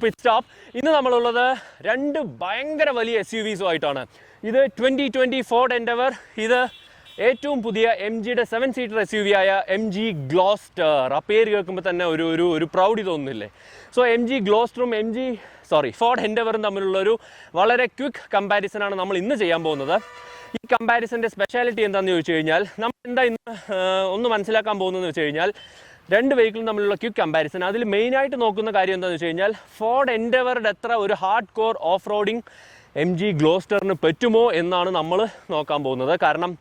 Pit stop. ഇന്ന് നമ്മളുള്ളത് രണ്ട് ഭയങ്കര വലിയ SUVs-ആയിട്ടാണ്. ഇത് 2020 ഫോർഡ് എൻഡവർ, ഇത് ഏറ്റവും പുതിയ MGയുടെ 7-സീറ്റർ SUV ആയ MG ഗ്ലോസ്റ്റർ. ആ പേര് കേൾക്കുമ്പോൾ തന്നെ ഒരു പ്രൗഡി തോന്നുന്നില്ലേ? സോ MG ഗ്ലോസ്റ്ററും ഫോർഡ് എൻഡവറും തമ്മിലുള്ള ഒരു വളരെ ക്വിക്ക് കമ്പാരിസനാണ് നമ്മൾ ഇന്ന് ചെയ്യാൻ പോകുന്നത്. ഈ കമ്പാരിസൻ്റെ സ്പെഷ്യാലിറ്റി എന്താണെന്ന് ചോദിച്ചു കഴിഞ്ഞാൽ, നമ്മൾ എന്താ ഇന്ന് ഒന്ന് മനസ്സിലാക്കാൻ പോകുന്നതെന്ന് വെച്ച് കഴിഞ്ഞാൽ, രണ്ട് വെഹിക്കിളും തമ്മിലുള്ള ക്വിക്ക് കമ്പാരിസൺ. അതിൽ മെയിനായിട്ട് നോക്കുന്ന കാര്യം എന്താണെന്ന് വെച്ച് കഴിഞ്ഞാൽ, ഫോർഡ് എൻഡവറുടെ അത്ര ഒരു hard core off roading MG ഗ്ലോസ്റ്ററിന് പറ്റുമോ എന്നാണ് നമ്മൾ നോക്കാൻ പോകുന്നത്. കാരണം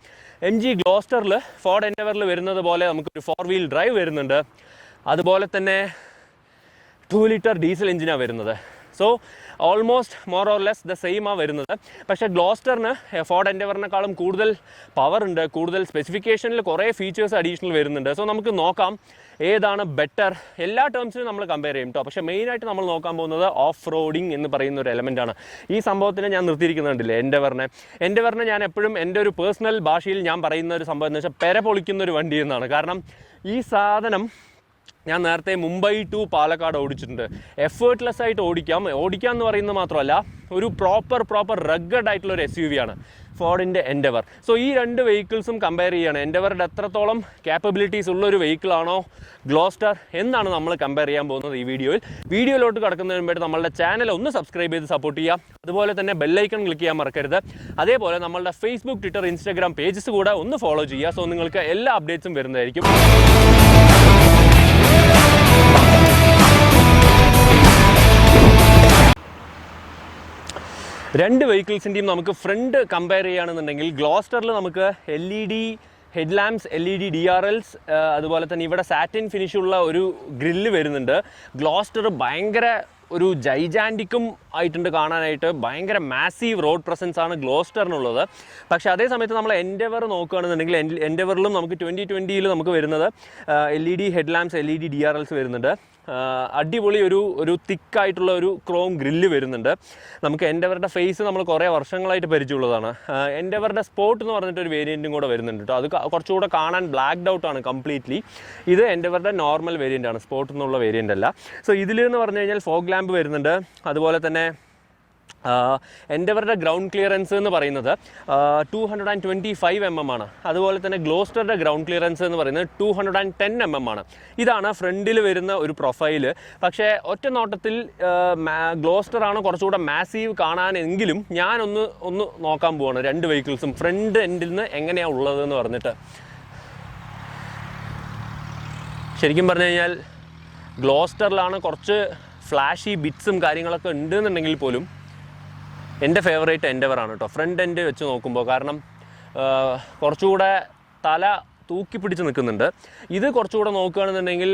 MG ഗ്ലോസ്റ്ററിൽ ഫോർഡ് എൻഡവറിൽ വരുന്നത് പോലെ നമുക്കൊരു 4-വീൽ ഡ്രൈവ് വരുന്നുണ്ട്, അതുപോലെ തന്നെ 2 ലിറ്റർ ഡീസൽ എഞ്ചിനാണ് വരുന്നത്. So almost more or less the same ആണ് വരുന്നത്. പക്ഷേ ഗ്ലോസ്റ്ററിന് ഫോർഡ് എൻഡവറിനേക്കാളും കൂടുതൽ പവർ ഉണ്ട്, കൂടുതൽ സ്പെസിഫിക്കേഷനിൽ കുറേ ഫീച്ചേഴ്സ് അഡീഷണൽ വരുന്നുണ്ട്. സോ നമുക്ക് നോക്കാം ഏതാണ് ബെറ്റർ. എല്ലാ ടേംസിലും നമ്മൾ കമ്പയർ ചെയ്യും കേട്ടോ. പക്ഷേ മെയിനായിട്ട് നമ്മൾ നോക്കാൻ പോകുന്നത് ഓഫ് റോഡിങ് എന്ന് പറയുന്ന ഒരു എലമെൻ്റാണ്. ഈ സംഭവത്തിന് ഞാൻ നിർത്തിയിരിക്കുന്നുണ്ടല്ലേ എൻഡവറിനെ ഞാൻ എപ്പോഴും എൻ്റെ ഒരു പേഴ്സണൽ ഭാഷയിൽ ഞാൻ പറയുന്ന ഒരു സംഭവം എന്ന് വെച്ചാൽ പെര പൊളിക്കുന്ന ഒരു വണ്ടി എന്നാണ്. കാരണം ഈ സാധനം ഞാൻ നേരത്തെ മുംബൈ ടു പാലക്കാട് ഓടിച്ചിട്ടുണ്ട്. എഫേർട്ട്ലെസ് ആയിട്ട് ഓടിക്കാം എന്ന് പറയുന്നത് മാത്രമല്ല, ഒരു പ്രോപ്പർ റഗ്ഗഡ് ആയിട്ടുള്ള ഒരു SUV ആണ് ഫോർഡിൻ്റെ എൻഡവർ. സോ ഈ രണ്ട് വെഹിക്കിൾസും കമ്പയർ ചെയ്യുകയാണ്. എൻഡവറുടെ എത്രത്തോളം ക്യാപ്പബിലിറ്റീസ് ഉള്ളൊരു വെഹിക്കിളാണോ ഗ്ലോസ്റ്റർ എന്നാണ് നമ്മൾ കമ്പയർ ചെയ്യാൻ പോകുന്നത് ഈ വീഡിയോയിലോട്ട് കടക്കുന്നതിന് മുമ്പായിട്ട് നമ്മളുടെ ചാനൽ ഒന്ന് സബ്സ്ക്രൈബ് ചെയ്ത് സപ്പോർട്ട് ചെയ്യുക. അതുപോലെ തന്നെ ബെല്ലൈക്കൺ ക്ലിക്ക് ചെയ്യാൻ മറക്കരുത്. അതേപോലെ നമ്മളുടെ ഫേസ്ബുക്ക്, ട്വിറ്റർ, ഇൻസ്റ്റാഗ്രാം പേജസ് കൂടെ ഒന്ന് ഫോളോ ചെയ്യുക. സോ നിങ്ങൾക്ക് എല്ലാ അപ്ഡേറ്റ്സും വരുന്നതായിരിക്കും. രണ്ട് വെഹിക്കിൾസിൻ്റെയും നമുക്ക് ഫ്രണ്ട് കമ്പയർ ചെയ്യുകയാണെന്നുണ്ടെങ്കിൽ, ഗ്ലോസ്റ്ററിൽ നമുക്ക് LED head lamps, LED DRLs, അതുപോലെ തന്നെ ഇവിടെ സാറ്റിൻ ഫിനിഷുള്ള ഒരു ഗ്രില്ല് വരുന്നുണ്ട്. ഗ്ലോസ്റ്റർ ഭയങ്കര ഒരു ജൈജാൻറ്റിക്കും ആയിട്ടുണ്ട് കാണാനായിട്ട്. ഭയങ്കര മാസീവ് റോഡ് പ്രസൻസ് ആണ് ഗ്ലോസ്റ്ററിനുള്ളത്. പക്ഷേ അതേ സമയത്ത് നമ്മൾ എൻഡവർ നോക്കുകയാണെന്നുണ്ടെങ്കിൽ, എൻഡവറിലും നമുക്ക് 2020 നമുക്ക് വരുന്നത് LED head lamps, LED DRLs വരുന്നുണ്ട്. അടിപൊളി ഒരു തിക്കായിട്ടുള്ള ഒരു ക്രോം ഗ്രില്ല് വരുന്നുണ്ട്. നമുക്ക് എൻഡവറുടെ ഫേസ് നമ്മൾ കുറേ വർഷങ്ങളായിട്ട് പരിചയമുള്ളതാണ്. എൻഡവറുടെ സ്പോർട്ട് എന്ന് പറഞ്ഞിട്ടൊരു വേരിയൻറ്റും കൂടെ വരുന്നുണ്ട് കേട്ടോ. അത് കുറച്ചുകൂടെ കാണാൻ ബ്ലാക്ക്ഡ് ഔട്ടാണ് കംപ്ലീറ്റ്ലി. ഇത് എൻഡവറുടെ നോർമൽ വേരിയൻ്റ് ആണ്, സ്പോർട്ട് എന്നുള്ള വേരിയൻ്റ് അല്ല. സോ ഇതിലെന്ന് പറഞ്ഞു കഴിഞ്ഞാൽ ഫോഗ് ലാമ്പ് വരുന്നുണ്ട്. അതുപോലെ തന്നെ എൻഡവറുടെ ഗ്രൗണ്ട് ക്ലിയറൻസ് എന്ന് പറയുന്നത് 225 mm ആണ്. അതുപോലെ തന്നെ ഗ്ലോസ്റ്ററുടെ ഗ്രൗണ്ട് ക്ലിയറൻസ് എന്ന് പറയുന്നത് 210 mm ആണ്. ഇതാണ് ഫ്രണ്ടിൽ വരുന്ന ഒരു പ്രൊഫൈല്. പക്ഷേ ഒറ്റ നോട്ടത്തിൽ ഗ്ലോസ്റ്ററാണ് കുറച്ചുകൂടെ മാസീവ് കാണാനെങ്കിലും ഒന്ന് നോക്കാൻ പോവാണ് രണ്ട് വെഹിക്കിൾസും ഫ്രണ്ട് എൻഡിൽ നിന്ന് എങ്ങനെയാണ് ഉള്ളതെന്ന് പറഞ്ഞിട്ട്. ശരിക്കും പറഞ്ഞു കഴിഞ്ഞാൽ ഗ്ലോസ്റ്ററിലാണ് കുറച്ച് ഫ്ലാഷി ബിറ്റ്സും കാര്യങ്ങളൊക്കെ ഉണ്ടെന്നുണ്ടെങ്കിൽ പോലും എൻ്റെ ഫേവറേറ്റ് എൻഡവറാണ് കേട്ടോ, ഫ്രണ്ട് എൻഡ് വെച്ച് നോക്കുമ്പോൾ. കാരണം കുറച്ചുകൂടെ തല തൂക്കി പിടിച്ച് നിൽക്കുന്നുണ്ട്. ഇത് കുറച്ചുകൂടെ നോക്കുകയാണെന്നുണ്ടെങ്കിൽ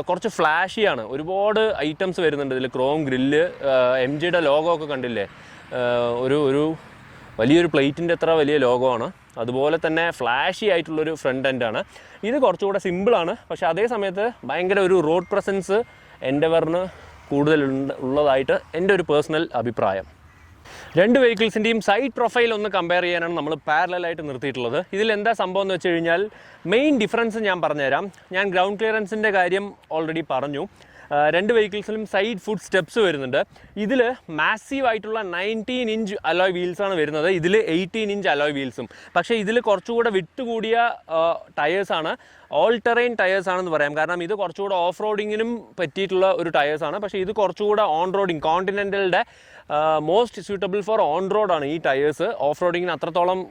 കുറച്ച് ഫ്ലാഷിയാണ്. ഒരുപാട് ഐറ്റംസ് വരുന്നുണ്ട് ഇതിൽ. ക്രോം ഗ്രില്ല്, MGയുടെ ലോഗോ ഒക്കെ കണ്ടില്ലേ? ഒരു വലിയൊരു പ്ലേറ്റിൻ്റെ അത്ര വലിയ ലോഗോ ആണ്. അതുപോലെ തന്നെ ഫ്ലാഷി ആയിട്ടുള്ളൊരു ഫ്രണ്ട് എൻഡാണ്. ഇത് കുറച്ചുകൂടെ സിമ്പിളാണ്. പക്ഷേ അതേ സമയത്ത് ഭയങ്കര ഒരു റോഡ് പ്രസൻസ് എൻഡവറിന് കൂടുതൽ ഉള്ളതായിട്ട് എൻ്റെ ഒരു പേഴ്സണൽ അഭിപ്രായം. രണ്ട് വെഹിക്കിൾസിൻ്റെയും സൈഡ് പ്രൊഫൈൽ ഒന്ന് കമ്പയർ ചെയ്യാനാണ് നമ്മൾ പാരലലായിട്ട് നിർത്തിയിട്ടുള്ളത്. ഇതിൽ എന്താ സംഭവം എന്ന് വെച്ച് കഴിഞ്ഞാൽ, മെയിൻ ഡിഫറൻസ് ഞാൻ പറഞ്ഞുതരാം. ഞാൻ ഗ്രൗണ്ട് ക്ലിയറൻസിൻ്റെ കാര്യം ഓൾറെഡി പറഞ്ഞു. രണ്ട് വെഹിക്കിൾസിലും സൈഡ് ഫുഡ് സ്റ്റെപ്സ് വരുന്നുണ്ട്. ഇതിൽ മാസീവ് ആയിട്ടുള്ള 19 ഇഞ്ച് അലോയ് വീൽസാണ് വരുന്നത്. ഇതിൽ 18 ഇഞ്ച് അലോയ് വീൽസും. പക്ഷേ ഇതിൽ കുറച്ചുകൂടെ വിട്ടുകൂടിയ ടയേഴ്സാണ്. ഓൾ ടെറൈൻ ടയേഴ്സാണെന്ന് പറയാം. കാരണം ഇത് കുറച്ചുകൂടെ ഓഫ് റോഡിങ്ങിനും പറ്റിയിട്ടുള്ള ഒരു ടയേഴ്സാണ്. പക്ഷേ ഇത് കുറച്ചുകൂടെ ഓൺ റോഡിങ്, കോണ്ടിനെൻ്റലിൻ്റെ മോസ്റ്റ് സ്യൂട്ടബിൾ ഫോർ ഓൺ റോഡാണ് ഈ ടയേഴ്സ്. ഓഫ് റോഡിങ്ങിന് അത്രത്തോളം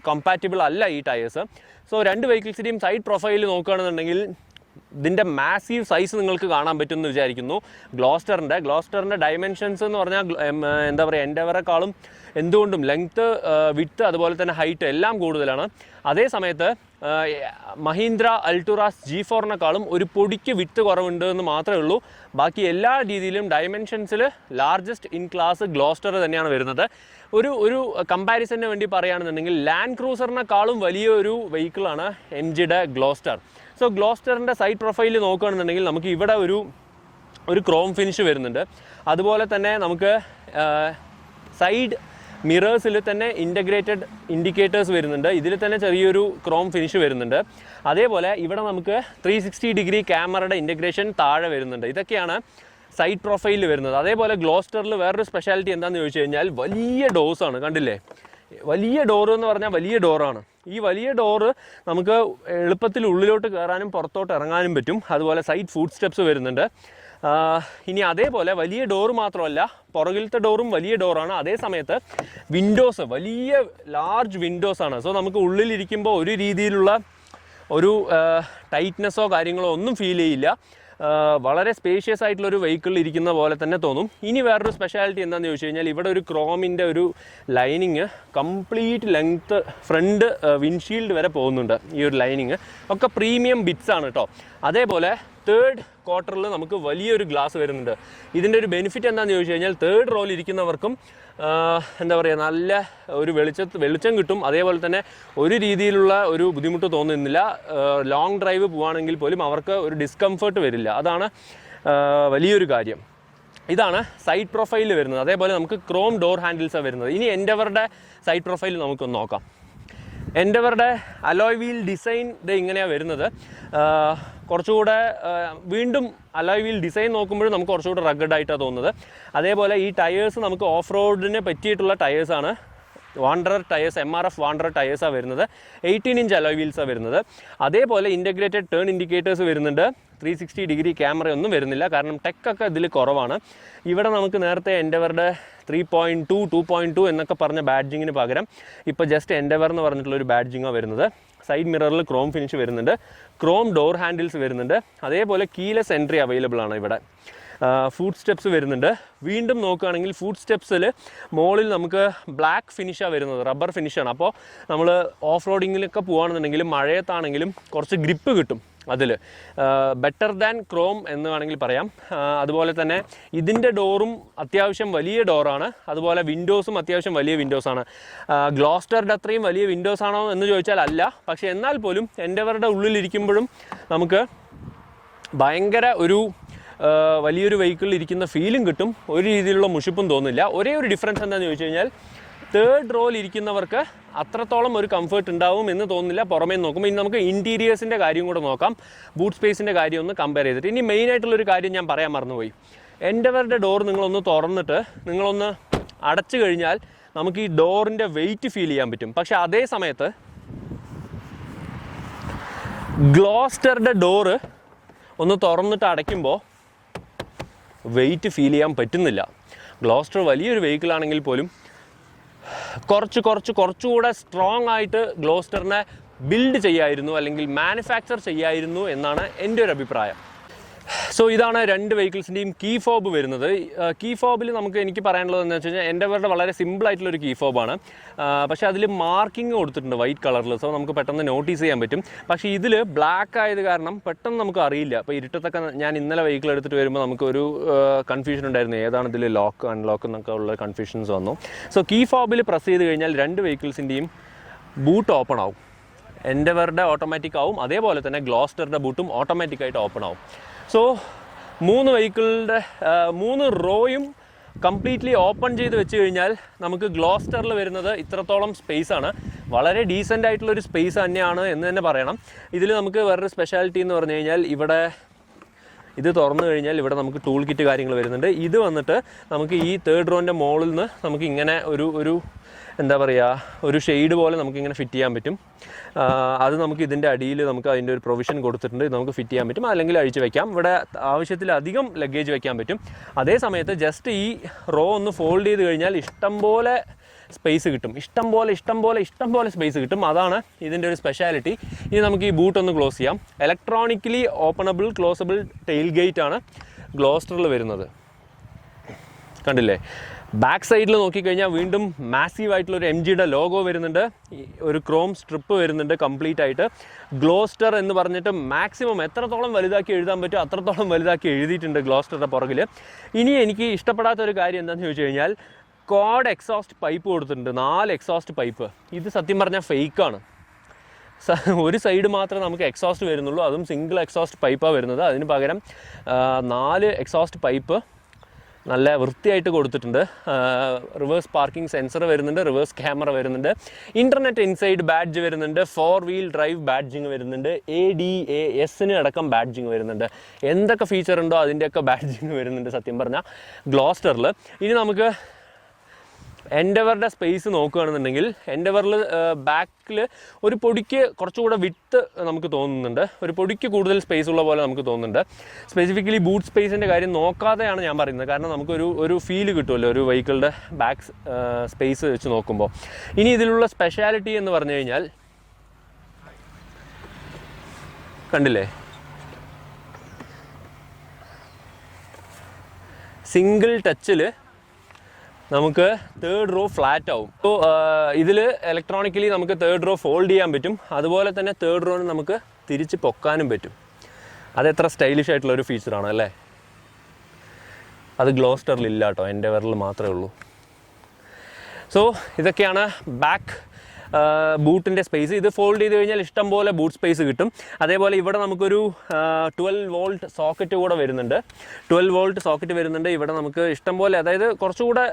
കമ്പാറ്റബിൾ അല്ല ഈ ടയേഴ്സ്. സോ രണ്ട് വെഹിക്കിൾസിൻ്റെയും സൈഡ് പ്രൊഫൈൽ നോക്കുകയാണെന്നുണ്ടെങ്കിൽ ഇതിൻ്റെ മാസീവ് സൈസ് നിങ്ങൾക്ക് കാണാൻ പറ്റുമെന്ന് വിചാരിക്കുന്നു. ഗ്ലോസ്റ്ററിൻ്റെ ഡയമെൻഷൻസ് എന്ന് പറഞ്ഞാൽ എന്താ പറയുക, എൻഡവറേക്കാളും എന്തുകൊണ്ടും ലെങ്ത്ത്, വിഡ്ത്ത്, അതുപോലെ തന്നെ ഹൈറ്റ് എല്ലാം കൂടുതലാണ്. അതേ സമയത്ത് മഹീന്ദ്ര അൾട്ടുറാസ് G4-നേക്കാളും ഒരു പൊടിക്ക് വിഡ്ത്ത് കുറവുണ്ട് എന്ന് മാത്രമേ ഉള്ളൂ. ബാക്കി എല്ലാ രീതിയിലും ഡയമെൻഷൻസിൽ ലാർജസ്റ്റ് ഇൻ ക്ലാസ് ഗ്ലോസ്റ്റർ തന്നെയാണ് വരുന്നത്. ഒരു കമ്പാരിസണിന് വേണ്ടി പറയുകയാണെന്നുണ്ടെങ്കിൽ ലാൻഡ് ക്രൂസറിനേക്കാളും വലിയൊരു വെഹിക്കിളാണ് MGയുടെ ഗ്ലോസ്റ്റർ. സോ ഗ്ലോസ്റ്ററിൻ്റെ സൈഡ് പ്രൊഫൈൽ നോക്കുകയാണെന്നുണ്ടെങ്കിൽ നമുക്ക് ഇവിടെ ഒരു ക്രോം ഫിനിഷ് വരുന്നുണ്ട്. അതുപോലെ തന്നെ നമുക്ക് സൈഡ് മിറേഴ്സിൽ തന്നെ ഇൻ്റഗ്രേറ്റഡ് ഇൻഡിക്കേറ്റേഴ്സ് വരുന്നുണ്ട്. ഇതിൽ തന്നെ ചെറിയൊരു ക്രോം ഫിനിഷ് വരുന്നുണ്ട്. അതേപോലെ ഇവിടെ നമുക്ക് 360 ഡിഗ്രി ക്യാമറയുടെ ഇൻ്റഗ്രേഷൻ താഴെ വരുന്നുണ്ട്. ഇതൊക്കെയാണ് സൈഡ് പ്രൊഫൈലിൽ വരുന്നത്. അതേപോലെ ഗ്ലോസ്റ്ററിൽ വേറൊരു സ്പെഷ്യാലിറ്റി എന്താണെന്ന് ചോദിച്ചു കഴിഞ്ഞാൽ വലിയ ഡോസാണ്. കണ്ടില്ലേ, വലിയ ഡോറ് എന്ന് പറഞ്ഞാൽ വലിയ ഡോറാണ്. ഈ വലിയ ഡോറ് നമുക്ക് എളുപ്പത്തിൽ ഉള്ളിലോട്ട് കയറാനും പുറത്തോട്ട് ഇറങ്ങാനും പറ്റും. അതുപോലെ സൈഡ് ഫുഡ് സ്റ്റെപ്സ് വരുന്നുണ്ട്. ഇനി അതേപോലെ വലിയ ഡോറ് മാത്രമല്ല, പുറകിലത്തെ ഡോറും വലിയ ഡോറാണ്. അതേ സമയത്ത് വിൻഡോസ് വലിയ ലാർജ് വിൻഡോസാണ്. സോ നമുക്ക് ഉള്ളിലിരിക്കുമ്പോൾ ഒരു രീതിയിലുള്ള ഒരു ടൈറ്റ്നെസ്സോ കാര്യങ്ങളോ ഒന്നും ഫീൽ ചെയ്യില്ല. വളരെ സ്പേഷ്യസ് ആയിട്ടുള്ളൊരു വെഹിക്കിളിൽ ഇരിക്കുന്ന പോലെ തന്നെ തോന്നും. ഇനി വേറൊരു സ്പെഷ്യാലിറ്റി എന്താണെന്ന് ചോദിച്ചു കഴിഞ്ഞാൽ ഇവിടെ ഒരു ക്രോമിൻ്റെ ഒരു lining complete length front windshield വരെ പോകുന്നുണ്ട്. ഈ ഒരു ലൈനിങ് ഒക്കെ പ്രീമിയം ബിറ്റ്സ് ആണ് കേട്ടോ. അതേപോലെ തേർഡ് ക്വാർട്ടറിൽ നമുക്ക് വലിയൊരു ഗ്ലാസ് വരുന്നുണ്ട്. ഇതിൻ്റെ ഒരു ബെനിഫിറ്റ് എന്താണെന്ന് ചോദിച്ചു കഴിഞ്ഞാൽ തേർഡ് റോയിൽ ഇരിക്കുന്നവർക്കും എന്താ പറയുക, നല്ല ഒരു വെളിച്ചം കിട്ടും. അതേപോലെ തന്നെ ഒരു രീതിയിലുള്ള ഒരു ബുദ്ധിമുട്ട് തോന്നുന്നില്ല. ലോങ് ഡ്രൈവ് പോവുകയാണെങ്കിൽ പോലും അവർക്ക് ഒരു ഡിസ്കംഫർട്ട് വരില്ല. അതാണ് വലിയൊരു കാര്യം. ഇതാണ് സൈഡ് പ്രൊഫൈലിൽ വരുന്നത്. അതേപോലെ നമുക്ക് ക്രോം ഡോർ ഹാൻഡിൽസാണ് വരുന്നത്. ഇനി എൻഡവറുടെ സൈഡ് പ്രൊഫൈൽ നമുക്കൊന്ന് നോക്കാം. എൻഡവറുടെ അലോയ് വീൽ ഡിസൈൻ ഇത് ഇങ്ങനെയാണ് വരുന്നത്. കുറച്ചുകൂടെ വീണ്ടും അലോയ് വീൽ ഡിസൈൻ നോക്കുമ്പോഴും നമുക്ക് കുറച്ചുകൂടെ റഗ്ഗഡായിട്ടാണ് തോന്നുന്നത്. അതേപോലെ ഈ ടയേഴ്സ് നമുക്ക് ഓഫ് റോഡിന് പറ്റിയിട്ടുള്ള ടയേഴ്സാണ്. വാണ്ടറർ ടയേഴ്സ്, MRF വാണ്ടറർ ടയേഴ്സാണ് വരുന്നത്. 18 ഇഞ്ച് അലോയ് വീൽസാണ് വരുന്നത്. അതേപോലെ ഇൻ്റഗ്രേറ്റഡ് ടേൺ ഇൻഡിക്കേറ്റേഴ്സ് വരുന്നുണ്ട്. 360 ഡിഗ്രി ക്യാമറയൊന്നും വരുന്നില്ല, കാരണം ടെക്കൊക്കെ ഇതിൽ കുറവാണ്. ഇവിടെ നമുക്ക് നേരത്തെ എൻഡവറുടെ 3.2, 2.2 എന്നൊക്കെ പറഞ്ഞ ബാഡ്ജിങ്ങിന് പകരം ഇപ്പോൾ ജസ്റ്റ് എൻഡവർ എന്ന് പറഞ്ഞിട്ടുള്ളൊരു ബാഡ്ജിങ്ങാണ് വരുന്നത്. സൈഡ് മിററിൽ ക്രോം ഫിനിഷ് വരുന്നുണ്ട്. ക്രോം ഡോർ ഹാൻഡിൽസ് വരുന്നുണ്ട്. അതേപോലെ കീലെസ് എൻട്രി അവൈലബിൾ ആണ് ഇവിടെ. ഫുഡ് സ്റ്റെപ്സ് വരുന്നുണ്ട്. വീണ്ടും നോക്കുകയാണെങ്കിൽ ഫുഡ് സ്റ്റെപ്സിൽ മുകളിൽ നമുക്ക് ബ്ലാക്ക് ഫിനിഷാണ് വരുന്നത്, റബ്ബർ ഫിനിഷാണ്. അപ്പോൾ നമ്മൾ ഓഫ് റോഡിങ്ങിലൊക്കെ പോകുകയാണെന്നുണ്ടെങ്കിലും മഴയത്താണെങ്കിലും കുറച്ച് ഗ്രിപ്പ് കിട്ടും. അതിൽ ബെറ്റർ ദാൻ ക്രോം എന്ന് വേണമെങ്കിൽ പറയാം. അതുപോലെ തന്നെ ഇതിൻ്റെ ഡോറും അത്യാവശ്യം വലിയ ഡോറാണ്. അതുപോലെ വിൻഡോസും അത്യാവശ്യം വലിയ വിൻഡോസാണ്. ഗ്ലോസ്റ്ററിൻ്റെ അത്രയും വലിയ വിൻഡോസ് ആണോ എന്ന് ചോദിച്ചാൽ അല്ല. പക്ഷേ എന്നാൽ പോലും എൻഡവറുടെ ഉള്ളിലിരിക്കുമ്പോഴും നമുക്ക് ഭയങ്കര ഒരു വലിയൊരു വെഹിക്കിളിൽ ഇരിക്കുന്ന ഫീലും കിട്ടും. ഒരു രീതിയിലുള്ള മുഷിപ്പും തോന്നില്ല. ഒരേ ഒരു ഡിഫറൻസ് എന്താണെന്ന് ചോദിച്ചു കഴിഞ്ഞാൽ തേർഡ് റോയിൽ ഇരിക്കുന്നവർക്ക് അത്രത്തോളം ഒരു കംഫർട്ട് ഉണ്ടാവും എന്ന് തോന്നുന്നില്ല പുറമേ നോക്കുമ്പോൾ. ഇനി നമുക്ക് ഇൻറ്റീരിയേഴ്സിൻ്റെ കാര്യം കൂടെ നോക്കാം, ബൂട്ട് സ്പേസിൻ്റെ കാര്യം ഒന്ന് കമ്പയർ ചെയ്തിട്ട്. ഇനി മെയിനായിട്ടുള്ളൊരു കാര്യം ഞാൻ പറയാൻ മറന്നുപോയി. എൻഡവറുടെ ഡോർ നിങ്ങളൊന്ന് തുറന്നിട്ട് നിങ്ങളൊന്ന് അടച്ചു കഴിഞ്ഞാൽ നമുക്ക് ഈ ഡോറിൻ്റെ വെയിറ്റ് ഫീൽ ചെയ്യാൻ പറ്റും. പക്ഷേ അതേ സമയത്ത് ഗ്ലോസ്റ്ററുടെ ഡോറ് ഒന്ന് തുറന്നിട്ട് അടയ്ക്കുമ്പോൾ വെയിറ്റ് ഫീൽ ചെയ്യാൻ പറ്റുന്നില്ല. ഗ്ലോസ്റ്റർ വലിയൊരു വെഹിക്കിളാണെങ്കിൽ പോലും കുറച്ചുകൂടെ സ്ട്രോങ് ആയിട്ട് ഗ്ലോസ്റ്ററിനെ ബിൽഡ് ചെയ്യായിരുന്നു, അല്ലെങ്കിൽ മാനുഫാക്ചർ ചെയ്യായിരുന്നു എന്നാണ് എൻ്റെ ഒരു അഭിപ്രായം. സോ ഇതാണ് രണ്ട് വെഹിക്കിൾസിൻ്റെയും കീ ഫോബ് വരുന്നത്. കീ ഫോബിൽ എനിക്ക് പറയാനുള്ളത് എന്താണെന്ന് വെച്ച് കഴിഞ്ഞാൽ എൻഡവറുടെ വളരെ സിമ്പിളായിട്ടുള്ളൊരു കീ ഫോബാണ്. പക്ഷേ അതിൽ മാർക്കിങ് കൊടുത്തിട്ടുണ്ട് വൈറ്റ് കളറിൽ. സോ നമുക്ക് പെട്ടെന്ന് നോട്ടീസ് ചെയ്യാൻ പറ്റും. പക്ഷേ ഇതിൽ ബ്ലാക്ക് ആയത് കാരണം പെട്ടെന്ന് നമുക്ക് അറിയില്ല. അപ്പോൾ ഇരുട്ടത്തൊക്കെ ഞാൻ ഇന്നലെ വെഹിക്കിൾ എടുത്തിട്ട് വരുമ്പോൾ നമുക്കൊരു കൺഫ്യൂഷൻ ഉണ്ടായിരുന്നു, ഏതാണ് ഇതിൽ ലോക്ക് അൺലോക്ക് എന്നൊക്കെ ഉള്ള കൺഫ്യൂഷൻസ് വന്നു. സോ കീ ഫോബിൽ പ്രസ് ചെയ്ത് കഴിഞ്ഞാൽ രണ്ട് വെഹിക്കിൾസിൻ്റെയും ബൂട്ട് ഓപ്പൺ ആവും. എൻഡവറുടെ ഓട്ടോമാറ്റിക് ആവും, അതേപോലെ തന്നെ ഗ്ലോസ്റ്ററുടെ ബൂട്ടും ഓട്ടോമാറ്റിക്കായിട്ട് ഓപ്പൺ ആവും. സോ മൂന്ന് വെഹിക്കിളിൻ്റെ 3 റോയും കംപ്ലീറ്റ്ലി ഓപ്പൺ ചെയ്ത് വെച്ച് കഴിഞ്ഞാൽ നമുക്ക് ഗ്ലോസ്റ്ററിൽ വരുന്നത് ഇത്രത്തോളം സ്പേസാണ്. വളരെ ഡീസൻ്റ് ആയിട്ടുള്ളൊരു സ്പേസ് തന്നെയാണ് എന്ന് തന്നെ പറയണം. ഇതിൽ നമുക്ക് വേറൊരു സ്പെഷ്യാലിറ്റി എന്ന് പറഞ്ഞു കഴിഞ്ഞാൽ ഇവിടെ ഇത് തുറന്നു കഴിഞ്ഞാൽ ഇവിടെ നമുക്ക് ടൂൾ കിറ്റ് കാര്യങ്ങൾ വരുന്നുണ്ട്. ഇത് വന്നിട്ട് നമുക്ക് ഈ തേർഡ് റോൻ്റെ മുകളിൽ നിന്ന് നമുക്ക് ഇങ്ങനെ ഒരു എന്താ പറയുക, ഒരു ഷെയ്ഡ് പോലെ നമുക്കിങ്ങനെ ഫിറ്റ് ചെയ്യാൻ പറ്റും. അത് നമുക്ക് ഇതിൻ്റെ അടിയിൽ നമുക്ക് അതിൻ്റെ ഒരു പ്രൊവിഷൻ കൊടുത്തിട്ടുണ്ട്. ഇത് നമുക്ക് ഫിറ്റ് ചെയ്യാൻ പറ്റും, അല്ലെങ്കിൽ അഴിച്ച് വെക്കാം. ഇവിടെ ആവശ്യത്തിലധികം ലഗേജ് വെക്കാൻ പറ്റും. അതേ സമയത്ത് ജസ്റ്റ് ഈ റോ ഒന്ന് ഫോൾഡ് ചെയ്ത് കഴിഞ്ഞാൽ ഇഷ്ടംപോലെ സ്പേസ് കിട്ടും. ഇഷ്ടംപോലെ സ്പേസ് കിട്ടും. അതാണ് ഇതിൻ്റെ ഒരു സ്പെഷ്യാലിറ്റി. ഇനി നമുക്ക് ഈ ബൂട്ട് ഒന്ന് ക്ലോസ് ചെയ്യാം. ഇലക്ട്രോണിക്കലി ഓപ്പണബിൾ ക്ലോസബിൾ ടെയിൽ ഗേറ്റ് ആണ് ഗ്ലോസ്റ്ററിൽ വരുന്നത്. കണ്ടില്ലേ? ബാക്ക് സൈഡിൽ നോക്കിക്കഴിഞ്ഞാൽ വീണ്ടും മാസീവ് ആയിട്ടുള്ളൊരു MGയുടെ ലോഗോ വരുന്നുണ്ട്. ഒരു ക്രോം സ്ട്രിപ്പ് വരുന്നുണ്ട് കംപ്ലീറ്റ് ആയിട്ട്. ഗ്ലോസ്റ്റർ എന്ന് പറഞ്ഞിട്ട് മാക്സിമം എത്രത്തോളം വലുതാക്കി എഴുതാൻ പറ്റും അത്രത്തോളം വലുതാക്കി എഴുതിയിട്ടുണ്ട് ഗ്ലോസ്റ്ററുടെ പുറകിൽ. ഇനി എനിക്ക് ഇഷ്ടപ്പെടാത്തൊരു കാര്യം എന്താണെന്ന് ചോദിച്ചു കഴിഞ്ഞാൽ ക്വാഡ് എക്സോസ്റ്റ് പൈപ്പ് കൊടുത്തിട്ടുണ്ട്, 4 എക്സോസ്റ്റ് പൈപ്പ്. ഇത് സത്യം പറഞ്ഞാൽ ഫേക്കാണ്. ഒരു സൈഡ് മാത്രമേ നമുക്ക് എക്സോസ്റ്റ് വരുന്നുള്ളൂ, അതും സിംഗിൾ എക്സോസ്റ്റ് പൈപ്പാണ് വരുന്നത്. അതിന് പകരം 4 എക്സോസ്റ്റ് പൈപ്പ് നല്ല വൃത്തിയായിട്ട് കൊടുത്തിട്ടുണ്ട്. റിവേഴ്സ് പാർക്കിംഗ് സെൻസർ വരുന്നുണ്ട്, റിവേഴ്സ് ക്യാമറ വരുന്നുണ്ട്, ഇൻ്റർനെറ്റ് ഇൻസൈഡ് ബാഡ്ജ് വരുന്നുണ്ട്, 4 വീൽ ഡ്രൈവ് ബാഡ്ജിങ് വരുന്നുണ്ട്, ADAS-ന് അടക്കം ബാഡ്ജിങ് വരുന്നുണ്ട്. എന്തൊക്കെ ഫീച്ചർ ഉണ്ടോ അതിൻ്റെയൊക്കെ ബാഡ്ജിങ് വരുന്നുണ്ട് സത്യം പറഞ്ഞാൽ ഗ്ലോസ്റ്ററിൽ. ഇനി നമുക്ക് എൻഡവറുടെ സ്പേസ് നോക്കുകയാണെന്നുണ്ടെങ്കിൽ എൻഡവറിൽ ബാക്കിൽ ഒരു പൊടിക്ക് കുറച്ചുകൂടെ വിട്ട് നമുക്ക് തോന്നുന്നുണ്ട്, ഒരു പൊടിക്ക് കൂടുതൽ സ്പേസ് ഉള്ള പോലെ നമുക്ക് തോന്നുന്നുണ്ട്. സ്പെസിഫിക്കലി ബൂട്ട് സ്പേസിൻ്റെ കാര്യം നോക്കാതെയാണ് ഞാൻ പറയുന്നത്, കാരണം നമുക്കൊരു ഫീല് കിട്ടുമല്ലോ ഒരു വെഹിക്കിളുടെ ബാക്ക് സ്പേസ് വെച്ച് നോക്കുമ്പോൾ. ഇനി ഇതിലുള്ള സ്പെഷ്യാലിറ്റി എന്ന് പറഞ്ഞു കഴിഞ്ഞാൽ കണ്ടില്ലേ, സിംഗിൾ ടച്ചിൽ നമുക്ക് 3rd റോ ഫ്ലാറ്റ് ആവും. സോ ഇതിൽ ഇലക്ട്രോണിക്കലി നമുക്ക് 3rd റോ ഫോൾഡ് ചെയ്യാൻ പറ്റും, അതുപോലെ തന്നെ 3rd റോന് നമുക്ക് തിരിച്ച് പൊക്കാനും പറ്റും. അതെത്ര സ്റ്റൈലിഷ് ആയിട്ടുള്ള ഒരു ഫീച്ചറാണ് അല്ലേ. അത് ഗ്ലോസ്റ്ററിൽ ഇല്ല കേട്ടോ, എൻഡവറിൽ മാത്രമേ ഉള്ളൂ. സോ ഇതൊക്കെയാണ് ബാക്ക് ബൂട്ടിൻ്റെ സ്പേസ്. ഇത് ഫോൾഡ് ചെയ്ത് കഴിഞ്ഞാൽ ഇഷ്ടം പോലെ ബൂട്ട് സ്പേസ് കിട്ടും. അതേപോലെ ഇവിടെ നമുക്കൊരു 12 വോൾട്ട് സോക്കറ്റ് കൂടെ വരുന്നുണ്ട്. 12 വോൾട്ട് സോക്കറ്റ് വരുന്നുണ്ട് ഇവിടെ നമുക്ക് ഇഷ്ടം പോലെ, അതായത് കുറച്ചുകൂടെ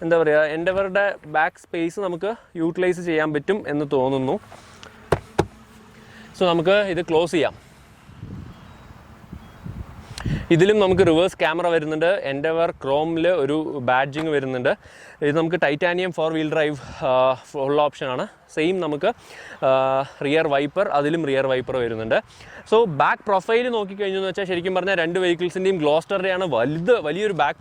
എന്താ പറയുക, എൻഡവറുടെ ബാക്ക് സ്പേസ് നമുക്ക് യൂട്ടിലൈസ് ചെയ്യാൻ പറ്റും എന്ന് തോന്നുന്നു. സോ നമുക്ക് ഇത് ക്ലോസ് ചെയ്യാം. ഇതിലും നമുക്ക് റിവേഴ്സ് ക്യാമറ വരുന്നുണ്ട്, എൻഡവർ ക്രോമിൽ ഒരു ബാഡ്ജിങ് വരുന്നുണ്ട്. ഇത് നമുക്ക് ടൈറ്റാനിയം 4 വീൽ ഡ്രൈവ് ഫുൾ ഓപ്ഷനാണ്. സെയിം നമുക്ക് റിയർ വൈപ്പർ, അതിലും റിയർ വൈപ്പർ വരുന്നുണ്ട്. സോ ബാക്ക് പ്രൊഫൈൽ നോക്കിക്കഴിഞ്ഞെന്ന് വെച്ചാൽ ശരിക്കും പറഞ്ഞാൽ രണ്ട് വെഹിക്കിൾസിൻ്റെയും ഗ്ലോസ്റ്ററുടെയാണ് വലിയൊരു ബാക്ക്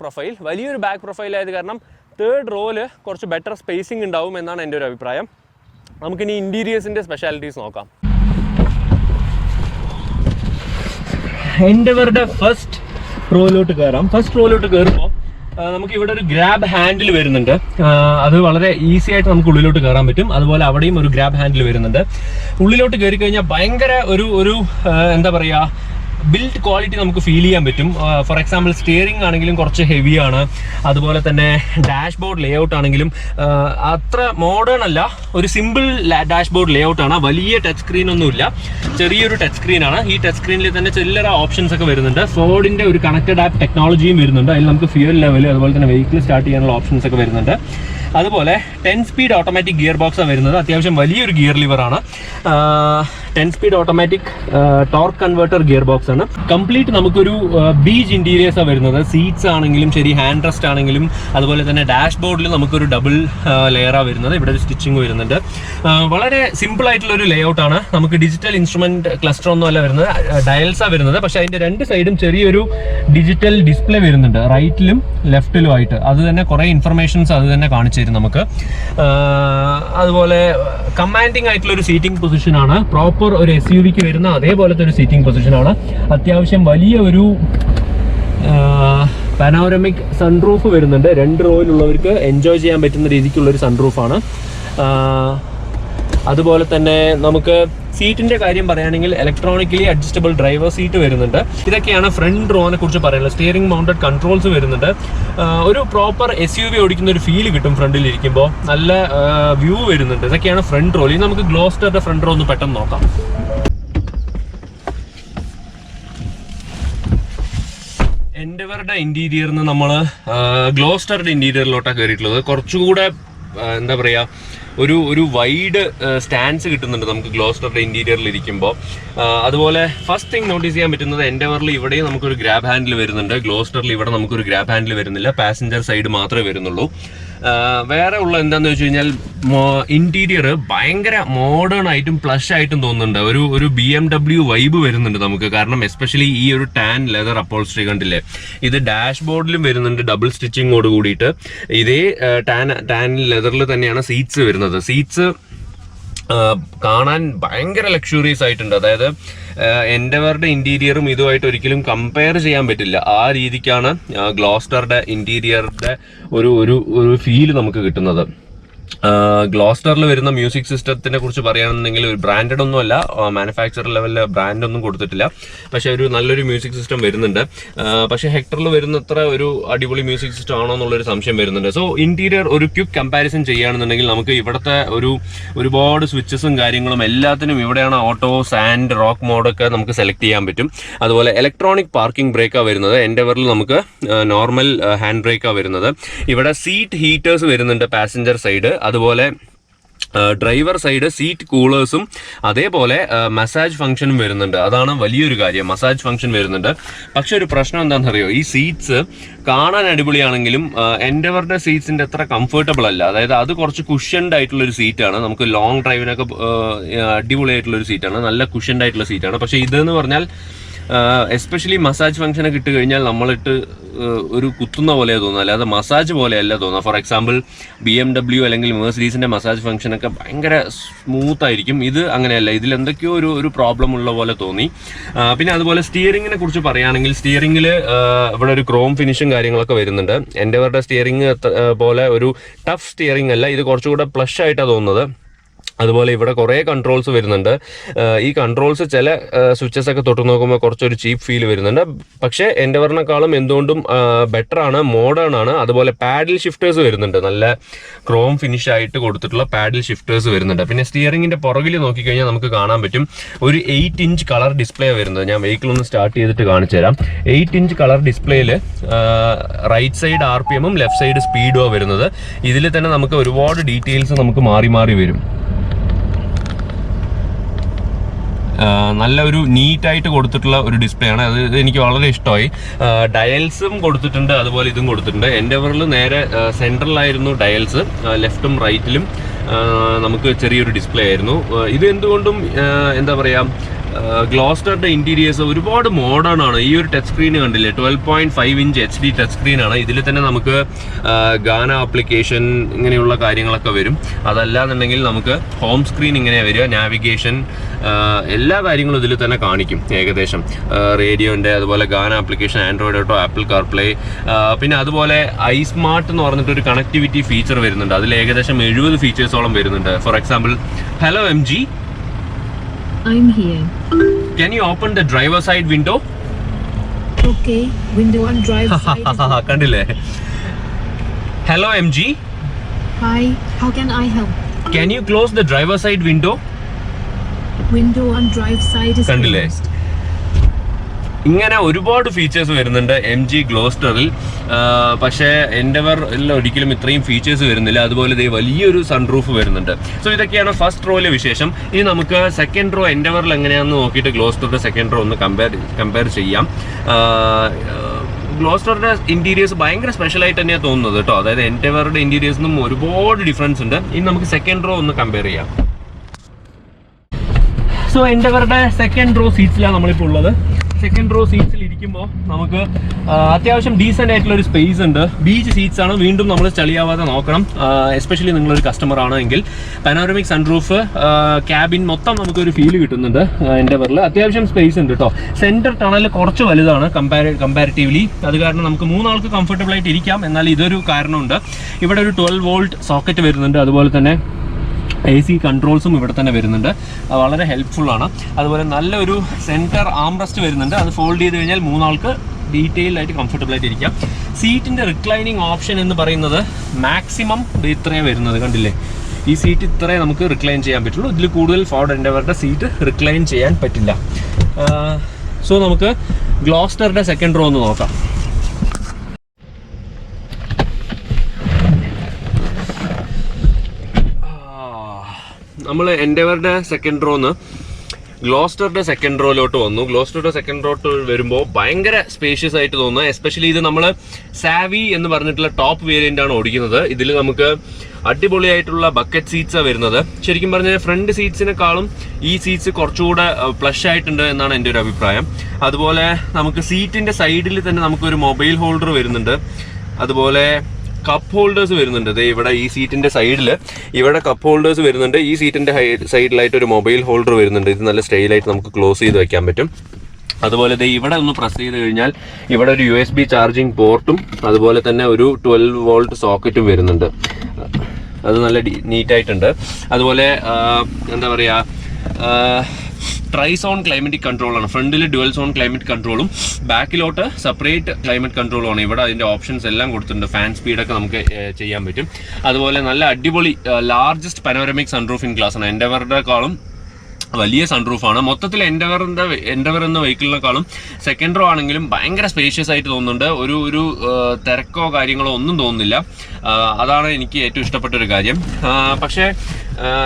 പ്രൊഫൈൽ ആയത് കാരണം 3rd റോയിൽ കുറച്ച് ബെറ്റർ സ്പേസിങ് ഉണ്ടാവും എന്നാണ് എൻ്റെ ഒരു അഭിപ്രായം. നമുക്കിനി ഇൻറ്റീരിയേഴ്സിൻ്റെ സ്പെഷ്യാലിറ്റീസ് നോക്കാം. എൻഡവറുടെ ഫസ്റ്റ് റോയിലോട്ട് കയറുമ്പോൾ നമുക്ക് ഇവിടെ ഒരു ഗ്രാബ് ഹാൻഡിൽ വരുന്നുണ്ട്. അത് വളരെ ഈസി ആയിട്ട് നമുക്ക് ഉള്ളിലോട്ട് കയറാൻ പറ്റും. അതുപോലെ അവിടെയും ഒരു ഗ്രാബ് ഹാൻഡിൽ വരുന്നുണ്ട്. ഉള്ളിലോട്ട് കയറി കഴിഞ്ഞാൽ ഭയങ്കര ഒരു എന്താ പറയുക, ബിൽഡ് ക്വാളിറ്റി നമുക്ക് ഫീൽ ചെയ്യാൻ പറ്റും. ഫോർ എക്സാമ്പിൾ സ്റ്റിയറിംഗ് ആണെങ്കിലും കുറച്ച് ഹെവിയാണ്, അതുപോലെ തന്നെ ഡാഷ്ബോർഡ് ലേഔട്ട് ആണെങ്കിലും അത്ര മോഡേൺ അല്ല, ഒരു സിമ്പിൾ ഡാഷ്ബോർഡ് ലേഔട്ടാണ്. വലിയ ടച്ച് സ്ക്രീൻ ഒന്നുമില്ല, ചെറിയൊരു ടച്ച് സ്ക്രീനാണ്. ഈ ടച്ച് സ്ക്രീനിൽ തന്നെ ചില്ലറ ഓപ്ഷൻസ് ഒക്കെ വരുന്നുണ്ട്. ഫോർഡിൻ്റെ ഒരു കണക്റ്റഡ് ആപ്പ് ടെക്നോളജിയും വരുന്നുണ്ട്. അതിൽ നമുക്ക് ഫ്യൂൽ ലെവൽ, അതുപോലെ തന്നെ വെഹിക്കിൾ സ്റ്റാർട്ട് ചെയ്യാനുള്ള ഓപ്ഷൻസ് ഒക്കെ വരുന്നുണ്ട്. അതുപോലെ 10 സ്പീഡ് ഓട്ടോമാറ്റിക് ഗിയർ ബോക്സാണ് വരുന്നത്. അത്യാവശ്യം വലിയൊരു ഗിയർ ലിവറാണ്. 10 speed automatic torque converter gear box ആണ്. കംപ്ലീറ്റ് നമുക്കൊരു ബീച്ച് ഇന്റീരിയേഴ്സാണ് വരുന്നത്. സീറ്റ്സ് ആണെങ്കിലും ശരി, ഹാൻഡ് റെസ്റ്റ് ആണെങ്കിലും, അതുപോലെ തന്നെ ഡാഷ്ബോർഡിൽ നമുക്കൊരു ഡബിൾ ലെയറാണ് വരുന്നത്. ഇവിടെ ഒരു സ്റ്റിച്ചിങ് വരുന്നുണ്ട്. വളരെ സിമ്പിൾ ആയിട്ടുള്ള ഒരു ലേഔട്ട് ആണ്. നമുക്ക് ഡിജിറ്റൽ ഇൻസ്ട്രുമെന്റ് ക്ലസ്റ്റർ ഒന്നും അല്ല വരുന്നത്, ഡയൽസാണ് വരുന്നത്. പക്ഷേ അതിന്റെ രണ്ട് സൈഡും ചെറിയൊരു ഡിജിറ്റൽ ഡിസ്പ്ലേ വരുന്നുണ്ട്, റൈറ്റിലും ലെഫ്റ്റിലും ആയിട്ട്. അത് തന്നെ കുറേ ഇൻഫർമേഷൻസ് അത് തന്നെ കാണിച്ചു തരും നമുക്ക്. അതുപോലെ കമാൻഡിങ് ആയിട്ടുള്ള ഒരു സീറ്റിംഗ് പൊസിഷനാണ്. പ്രോപ്പർ ഒരു SUV-ക്ക് വരുന്ന അതേപോലത്തെ ഒരു സീറ്റിംഗ് പൊസിഷനാണ്. അത്യാവശ്യം വലിയ ഒരു പാനോരമിക് സൺറൂഫ് വരുന്നുണ്ട്. 2 റോയിലുള്ളവർക്ക് എൻജോയ് ചെയ്യാൻ പറ്റുന്ന രീതിക്കുള്ളൊരു സൺറൂഫാണ്. അതുപോലെ തന്നെ നമുക്ക് സീറ്റിന്റെ കാര്യം പറയുകയാണെങ്കിൽ ഇലക്ട്രോണിക്കലി അഡ്ജസ്റ്റബിൾ ഡ്രൈവർ സീറ്റ് വരുന്നുണ്ട്. ഇതൊക്കെയാണ് ഫ്രണ്ട് റോനെ കുറിച്ച് പറയുന്നത്. സ്റ്റിയറിംഗ് മൗണ്ടഡ് കൺട്രോൾസ് വരുന്നുണ്ട്. ഒരു പ്രോപ്പർ SUV ഓടിക്കുന്ന ഒരു ഫീല് കിട്ടും ഫ്രണ്ടിൽ ഇരിക്കുമ്പോൾ. നല്ല വ്യൂ വരുന്നുണ്ട്. ഇതൊക്കെയാണ് ഫ്രണ്ട് റോ. ഇനി നമുക്ക് ഗ്ലോസ്റ്ററുടെ ഫ്രണ്ട് റോ ഒന്ന് പെട്ടെന്ന് നോക്കാം. എൻഡവറുടെ ഇന്റീരിയറിന് നമ്മൾ ഗ്ലോസ്റ്ററുടെ ഇന്റീരിയറിലോട്ടാണ് കയറിയിട്ടുള്ളത്. കുറച്ചുകൂടെ എന്താ പറയുക, ഒരു വൈഡ് സ്റ്റാൻസ് കിട്ടുന്നുണ്ട് നമുക്ക് ഗ്ലോസ്റ്ററുടെ ഇന്റീരിയറിൽ ഇരിക്കുമ്പോൾ. അതുപോലെ ഫസ്റ്റ് തിങ് നോട്ടീസ് ചെയ്യാൻ പറ്റുന്നത് എൻഡവറിൽ ഇവിടെയും നമുക്കൊരു ഗ്രാബ് ഹാൻഡിൽ വരുന്നുണ്ട്. ഗ്ലോസ്റ്ററിൽ ഇവിടെ നമുക്കൊരു ഗ്രാബ് ഹാൻഡിൽ വരുന്നില്ല, പാസഞ്ചർ സൈഡ് മാത്രമേ വരുന്നുള്ളൂ. വേറെ ഉള്ള എന്താണെന്ന് വെച്ച് കഴിഞ്ഞാൽ ഇന്റീരിയർ ഭയങ്കര മോഡേൺ ആയിട്ടും പ്ലഷ് ആയിട്ടും തോന്നുന്നുണ്ട്. ഒരു BMW വൈബ് വരുന്നുണ്ട് നമുക്ക്. കാരണം എസ്പെഷ്യലി ഈ ഒരു ടാൻ ലെതർ അപ്പോൾസ്ട്രി കണ്ടില്ലേ, ഇത് ഡാഷ്ബോർഡിലും വരുന്നുണ്ട് ഡബിൾ സ്റ്റിച്ചിങ്ങോട് കൂടിയിട്ട്. ഇതേ ടാൻ ലെതറിൽ തന്നെയാണ് സീറ്റ്സ് വരുന്നത്. സീറ്റ്സ് കാണാൻ ഭയങ്കര ലക്ഷൂറിയസ് ആയിട്ടുണ്ട്. അതായത് എൻഡവറുടെ ഇന്റീരിയറും ഇതുമായിട്ട് ഒരിക്കലും കമ്പയർ ചെയ്യാൻ പറ്റില്ല. ആ രീതിക്കാണ് ഗ്ലോസ്റ്ററുടെ ഇന്റീരിയറുടെ ഒരു ഫീല് നമുക്ക് കിട്ടുന്നത്. ഗ്ലോസ്റ്ററിൽ വരുന്ന മ്യൂസിക് സിസ്റ്റത്തിനെ കുറിച്ച് പറയുകയാണെന്നുണ്ടെങ്കിൽ ഒരു ബ്രാൻഡഡ് ഒന്നുമല്ല, മാനുഫാക്ചർ ലെവലിൽ ബ്രാൻഡൊന്നും കൊടുത്തിട്ടില്ല, പക്ഷേ ഒരു നല്ലൊരു മ്യൂസിക് സിസ്റ്റം വരുന്നുണ്ട്. പക്ഷേ ഹെക്ടറിൽ വരുന്നത്ര ഒരു അടിപൊളി മ്യൂസിക് സിസ്റ്റം ആണോ എന്നുള്ളൊരു സംശയം വരുന്നുണ്ട്. സോ ഇന്റീരിയർ ഒരു ക്വിക്ക് കമ്പാരിസൺ ചെയ്യുകയാണെന്നുണ്ടെങ്കിൽ നമുക്ക് ഇവിടുത്തെ ഒരുപാട് സ്വിച്ചസും കാര്യങ്ങളും എല്ലാത്തിനും ഇവിടെയാണ് ഓട്ടോ, സാൻഡ്, റോക്ക് മോഡൊക്കെ നമുക്ക് സെലക്ട് ചെയ്യാൻ പറ്റും. അതുപോലെ ഇലക്ട്രോണിക് പാർക്കിംഗ് ബ്രേക്കാണ് വരുന്നത്. എൻഡെവറിൽ നമുക്ക് നോർമൽ ഹാൻഡ് ബ്രേക്കാണ് വരുന്നത്. ഇവിടെ സീറ്റ് ഹീറ്റേഴ്സ് വരുന്നുണ്ട് പാസഞ്ചർ സൈഡ്, അതുപോലെ ഡ്രൈവർ സൈഡ് സീറ്റ് കൂളേഴ്സും അതേപോലെ മസാജ് ഫംഗ്ഷനും വരുന്നുണ്ട്. അതാണ് വലിയൊരു കാര്യം, മസാജ് ഫംഗ്ഷൻ വരുന്നുണ്ട്. പക്ഷെ ഒരു പ്രശ്നം എന്താണെന്ന് അറിയോ, ഈ സീറ്റ്സ് കാണാൻ അടിപൊളിയാണെങ്കിലും എൻഡെവറിന്റെ സീറ്റ്സിന്റെ അത്ര കംഫർട്ടബിൾ അല്ല. അതായത് അത് കുറച്ച് കുഷ്യൻഡ് ആയിട്ടുള്ള ഒരു സീറ്റാണ്, നമുക്ക് ലോങ് ഡ്രൈവിനൊക്കെ അടിപൊളിയായിട്ടുള്ള ഒരു സീറ്റാണ്, നല്ല കുഷ്യൻഡ് ആയിട്ടുള്ള സീറ്റാണ്. പക്ഷെ ഇതെന്ന് പറഞ്ഞാൽ എസ്പെഷ്യലി മസാജ് ഫംഗ്ഷനൊക്കെ ഇട്ട് കഴിഞ്ഞാൽ നമ്മളിട്ട് ഒരു കുത്തുന്ന പോലെ തോന്നുക, അല്ലാതെ മസാജ് പോലെയല്ല തോന്നുക. ഫോർ എക്സാമ്പിൾ BMW അല്ലെങ്കിൽ മെഴ്സഡീസിന്റെ മസാജ് ഫംഗ്ഷനൊക്കെ ഭയങ്കര സ്മൂത്ത് ആയിരിക്കും. ഇത് അങ്ങനെയല്ല, ഇതിൽ എന്തൊക്കെയോ ഒരു പ്രോബ്ലം ഉള്ള പോലെ തോന്നി. പിന്നെ അതുപോലെ സ്റ്റിയറിങ്ങിനെ കുറിച്ച് പറയുകയാണെങ്കിൽ സ്റ്റിയറിംഗിൽ ഇവിടെ ഒരു ക്രോം ഫിനിഷും കാര്യങ്ങളൊക്കെ വരുന്നുണ്ട്. എൻഡെവറുടെ സ്റ്റിയറിംഗ് പോലെ ഒരു ടഫ് സ്റ്റിയറിംഗ് അല്ല, ഇത് കുറച്ചുകൂടെ പ്ലഷ് ആയിട്ടാണ് തോന്നുന്നത്. അതുപോലെ ഇവിടെ കുറേ കൺട്രോൾസ് വരുന്നുണ്ട്. ഈ കൺട്രോൾസ് ചില സ്വിച്ചസ് ഒക്കെ തൊട്ട് നോക്കുമ്പോൾ കുറച്ചൊരു ചീപ്പ് ഫീൽ വരുന്നുണ്ട്. പക്ഷേ എൻഡെവറിനെക്കാളും എന്തുകൊണ്ടും ബെറ്റർ ആണ്, മോഡേൺ ആണ്. അതുപോലെ പാഡിൽ ഷിഫ്റ്റേഴ്സ് വരുന്നുണ്ട്, നല്ല ക്രോം ഫിനിഷ് ആയിട്ട് കൊടുത്തിട്ടുള്ള പാഡിൽ ഷിഫ്റ്റേഴ്സ് വരുന്നുണ്ട്. പിന്നെ സ്റ്റിയറിംഗിന്റെ പുറകിൽ നോക്കിക്കഴിഞ്ഞാൽ നമുക്ക് കാണാൻ പറ്റും ഒരു 8 ഇഞ്ച് കളർ ഡിസ്പ്ലേ വരുന്നത്. ഞാൻ വെഹിക്കിൾ ഒന്ന് സ്റ്റാർട്ട് ചെയ്തിട്ട് കാണിച്ചു തരാം. 8 ഇഞ്ച് കളർ ഡിസ്പ്ലേയിൽ right side RPM left side സ്പീഡുമാണ് വരുന്നത്. ഇതിൽ തന്നെ നമുക്ക് ഒരുപാട് ഡീറ്റെയിൽസ് നമുക്ക് മാറി മാറി വരും. നല്ല ഒരു നീറ്റായിട്ട് കൊടുത്തിട്ടുള്ള ഒരു ഡിസ്പ്ലേ ആണ്, അത് എനിക്ക് വളരെ ഇഷ്ടമായി. ഡയൽസും കൊടുത്തിട്ടുണ്ട്, അതുപോലെ ഇതും കൊടുത്തിട്ടുണ്ട്. എൻഡെവറിൽ നേരെ സെൻട്രലായിരുന്നു ഡയൽസ്, ലെഫ്റ്റും റൈറ്റിലും നമുക്ക് ചെറിയൊരു ഡിസ്പ്ലേ ആയിരുന്നു. ഇത് എന്തുകൊണ്ടും എന്താ പറയുക, ഗ്ലോസ്റ്ററിന്റെ ഇന്റീരിയേഴ്സ് ഒരുപാട് മോഡേൺ ആണ്. ഈ ഒരു ടച്ച് സ്ക്രീൻ കണ്ടില്ലേ, 12.5 ഇഞ്ച് HD ടച്ച് സ്ക്രീൻ ആണ്. ഇതിൽ തന്നെ നമുക്ക് ഗാന ആപ്ലിക്കേഷൻ ഇങ്ങനെയുള്ള കാര്യങ്ങളൊക്കെ വരും. അതല്ലാന്നുണ്ടെങ്കിൽ നമുക്ക് ഹോം സ്ക്രീൻ ഇങ്ങനെ വരിക, നാവിഗേഷൻ, എല്ലാ കാര്യങ്ങളും ഇതിൽ തന്നെ കാണിക്കും ഏകദേശം. റേഡിയോന്റെ, അതുപോലെ ഗാന application, Android auto, apple CarPlay, പിന്നെ അതുപോലെ iSmart എന്ന് പറഞ്ഞിട്ട് ഒരു കണക്ടിവിറ്റി ഫീച്ചർ വരുന്നുണ്ട്. അതിൽ ഏകദേശം 70 ഫീച്ചേഴ്സോളം വരുന്നുണ്ട്. For example, hello MG, I'm here. Can you open the driver side window? Okay, window on driver side. കണ്ടില്ലേ? Hello MG. Hi, how can I help? Can you close the driver side window? Window on drive side is കണ്ടില്ലേ? closed. ഇങ്ങനെ ഒരുപാട് features വരുന്നുണ്ട് MG ഗ്ലോസ്റ്ററിൽ. പക്ഷേ എൻഡെവറിൽ ഒരിക്കലും ഇത്രയും features വരുന്നില്ല. അതുപോലെ ഇതേ വലിയൊരു സൺറൂഫ് വരുന്നുണ്ട്. സോ ഇതൊക്കെയാണ് ഫസ്റ്റ് റോയിലെ വിശേഷം. ഇനി നമുക്ക് സെക്കൻഡ് റോ എൻഡെവറിൽ എങ്ങനെയാണെന്ന് നോക്കിയിട്ട് ഗ്ലോസ്റ്ററിന്റെ സെക്കൻഡ് റോ ഒന്ന് കമ്പയർ ചെയ്യാം. ഗ്ലോസ്റ്ററിന്റെ ഇന്റീരിയേഴ്സ് ഭയങ്കര സ്പെഷ്യലായിട്ട് തന്നെയാണ് തോന്നുന്നത് കേട്ടോ. അതായത് എൻഡെവറുടെ ഇന്റീരിയേഴ്സിനും ഒരുപാട് ഡിഫറൻസ് ഉണ്ട്. ഇനി നമുക്ക് സെക്കൻഡ് റോ ഒന്ന് കമ്പയർ ചെയ്യാം. സോ എൻഡെവറുടെ സെക്കൻഡ് റോ സീറ്റ്സിലാണ് നമ്മളിപ്പോൾ ഉള്ളത്. സെക്കൻഡ് റോ സീറ്റ്സിൽ ഇരിക്കുമ്പോൾ നമുക്ക് അത്യാവശ്യം ഡീസൻ്റ് ആയിട്ടുള്ള ഒരു സ്പേസ് ഉണ്ട്. ബീച്ച് സീറ്റ്സ് ആണ്, വീണ്ടും നമ്മൾ ചളിയാവാതെ നോക്കണം. എസ്പെഷ്യലി നിങ്ങളൊരു കസ്റ്റമർ ആണെങ്കിൽ പാനോറമിക് സൺറൂഫ്, ക്യാബിൻ മൊത്തം നമുക്കൊരു ഫീൽ കിട്ടുന്നുണ്ട്. എൻഡെവറിൽ അത്യാവശ്യം സ്പേസ് ഉണ്ട് കേട്ടോ. സെൻറ്റർ ടണൽ കുറച്ച് വലുതാണ് കമ്പാരിറ്റീവ്ലി. അത് കാരണം നമുക്ക് 3 ആൾക്ക് കംഫർട്ടബിൾ ആയിട്ട് ഇരിക്കാം. എന്നാൽ ഇതൊരു കാരണമുണ്ട്, ഇവിടെ ഒരു 12 വോൾട്ട് സോക്കറ്റ് വരുന്നുണ്ട്. അതുപോലെ തന്നെ AC കൺട്രോൾസും ഇവിടെ തന്നെ വരുന്നുണ്ട്, വളരെ ഹെൽപ്ഫുള്ളാണ്. അതുപോലെ നല്ലൊരു സെൻറ്റർ ആംറസ്റ്റ് വരുന്നുണ്ട്. അത് ഫോൾഡ് ചെയ്ത് കഴിഞ്ഞാൽ 3 ആൾക്ക് ഡീറ്റെയിൽഡ് ആയിട്ട് കംഫർട്ടബിൾ ആയിട്ട് ഇരിക്കാം. സീറ്റിൻ്റെ റിക്ലൈനിങ് ഓപ്ഷൻ എന്ന് പറയുന്നത് മാക്സിമം ഇത്രയും വരുന്നത് കണ്ടില്ലേ. ഈ സീറ്റ് ഇത്രേ നമുക്ക് റിക്ലൈൻ ചെയ്യാൻ പറ്റുള്ളൂ. ഇതിൽ കൂടുതൽ ഫോർഡ് എൻഡെവറുടെ സീറ്റ് റിക്ലൈൻ ചെയ്യാൻ പറ്റില്ല. സോ നമുക്ക് ഗ്ലോസ്റ്ററിൻ്റെ സെക്കൻഡ് റോ ഒന്ന് നോക്കാം. നമ്മൾ എൻഡെവറുടെ സെക്കൻഡ് റോന്ന് ഗ്ലോസ്റ്ററിന്റെ സെക്കൻഡ് റോയിലോട്ട് വന്നു. ഗ്ലോസ്റ്ററിന്റെ സെക്കൻഡ് റോട്ട് വരുമ്പോൾ ഭയങ്കര സ്പേഷ്യസ് ആയിട്ട് തോന്നുന്നു. എസ്പെഷ്യലി ഇത് നമ്മൾ സാവി എന്ന് പറഞ്ഞിട്ടുള്ള ടോപ്പ് വേരിയന്റ് ആണ് ഓടിക്കുന്നത്. ഇതിൽ നമുക്ക് അടിപൊളിയായിട്ടുള്ള ബക്കറ്റ് സീറ്റ്സാണ് വരുന്നത്. ശരിക്കും പറഞ്ഞാൽ ഫ്രണ്ട് സീറ്റ്സിനെക്കാളും ഈ സീറ്റ്സ് കുറച്ചുകൂടെ പ്ലഷ് ആയിട്ടുണ്ട് എന്നാണ് എൻ്റെ ഒരു അഭിപ്രായം. അതുപോലെ നമുക്ക് സീറ്റിന്റെ സൈഡിൽ തന്നെ നമുക്കൊരു മൊബൈൽ ഹോൾഡർ വരുന്നുണ്ട്. അതുപോലെ കപ്പ് ഹോൾഡേഴ്സ് വരുന്നുണ്ട്. ഇവിടെ ഈ സീറ്റിന്റെ സൈഡിൽ ഇവിടെ കപ്പ് ഹോൾഡേഴ്സ് വരുന്നുണ്ട്. ഈ സീറ്റിന്റെ സൈഡിലായിട്ട് ഒരു മൊബൈൽ ഹോൾഡർ വരുന്നുണ്ട്. ഇത് നല്ല സ്റ്റൈലായിട്ട് നമുക്ക് ക്ലോസ് ചെയ്ത് വെക്കാൻ പറ്റും. അതുപോലെ ഇവിടെ ഒന്ന് പ്രസ് ചെയ്ത് കഴിഞ്ഞാൽ ഇവിടെ ഒരു USB ചാർജിങ് പോർട്ടും അതുപോലെ തന്നെ ഒരു 12 വോൾട്ട് സോക്കറ്റും വരുന്നുണ്ട്. അത് നല്ല നീറ്റായിട്ടുണ്ട്. അതുപോലെ എന്താ പറയുക, ട്രൈസോൺ ക്ലൈമറ്റിക് കൺട്രോളാണ്. ഫ്രണ്ടിൽ ഡുവൽ സോൺ ക്ലൈമറ്റ് കൺട്രോളും ബാക്കിലോട്ട് സെപ്പറേറ്റ് ക്ലൈമറ്റ് കൺട്രോളുമാണ്. ഇവിടെ അതിൻ്റെ ഓപ്ഷൻസ് എല്ലാം കൊടുത്തിട്ടുണ്ട്. ഫാൻ സ്പീഡൊക്കെ നമുക്ക് ചെയ്യാൻ പറ്റും. അതുപോലെ നല്ല അടിപൊളി largest panoramic sunroof in glass ആണ്. എൻഡവറിനേക്കാളും വലിയ സൺറൂഫാണ്. മൊത്തത്തിൽ എൻഡവർ എന്ന വെഹിക്കിളിനേക്കാളും സെക്കൻഡ് റോ ആണെങ്കിലും ഭയങ്കര സ്പേഷ്യസ് ആയിട്ട് തോന്നുന്നുണ്ട്. ഒരു തിരക്കോ കാര്യങ്ങളോ ഒന്നും തോന്നുന്നില്ല. അതാണ് എനിക്ക് ഏറ്റവും ഇഷ്ടപ്പെട്ട ഒരു കാര്യം. പക്ഷേ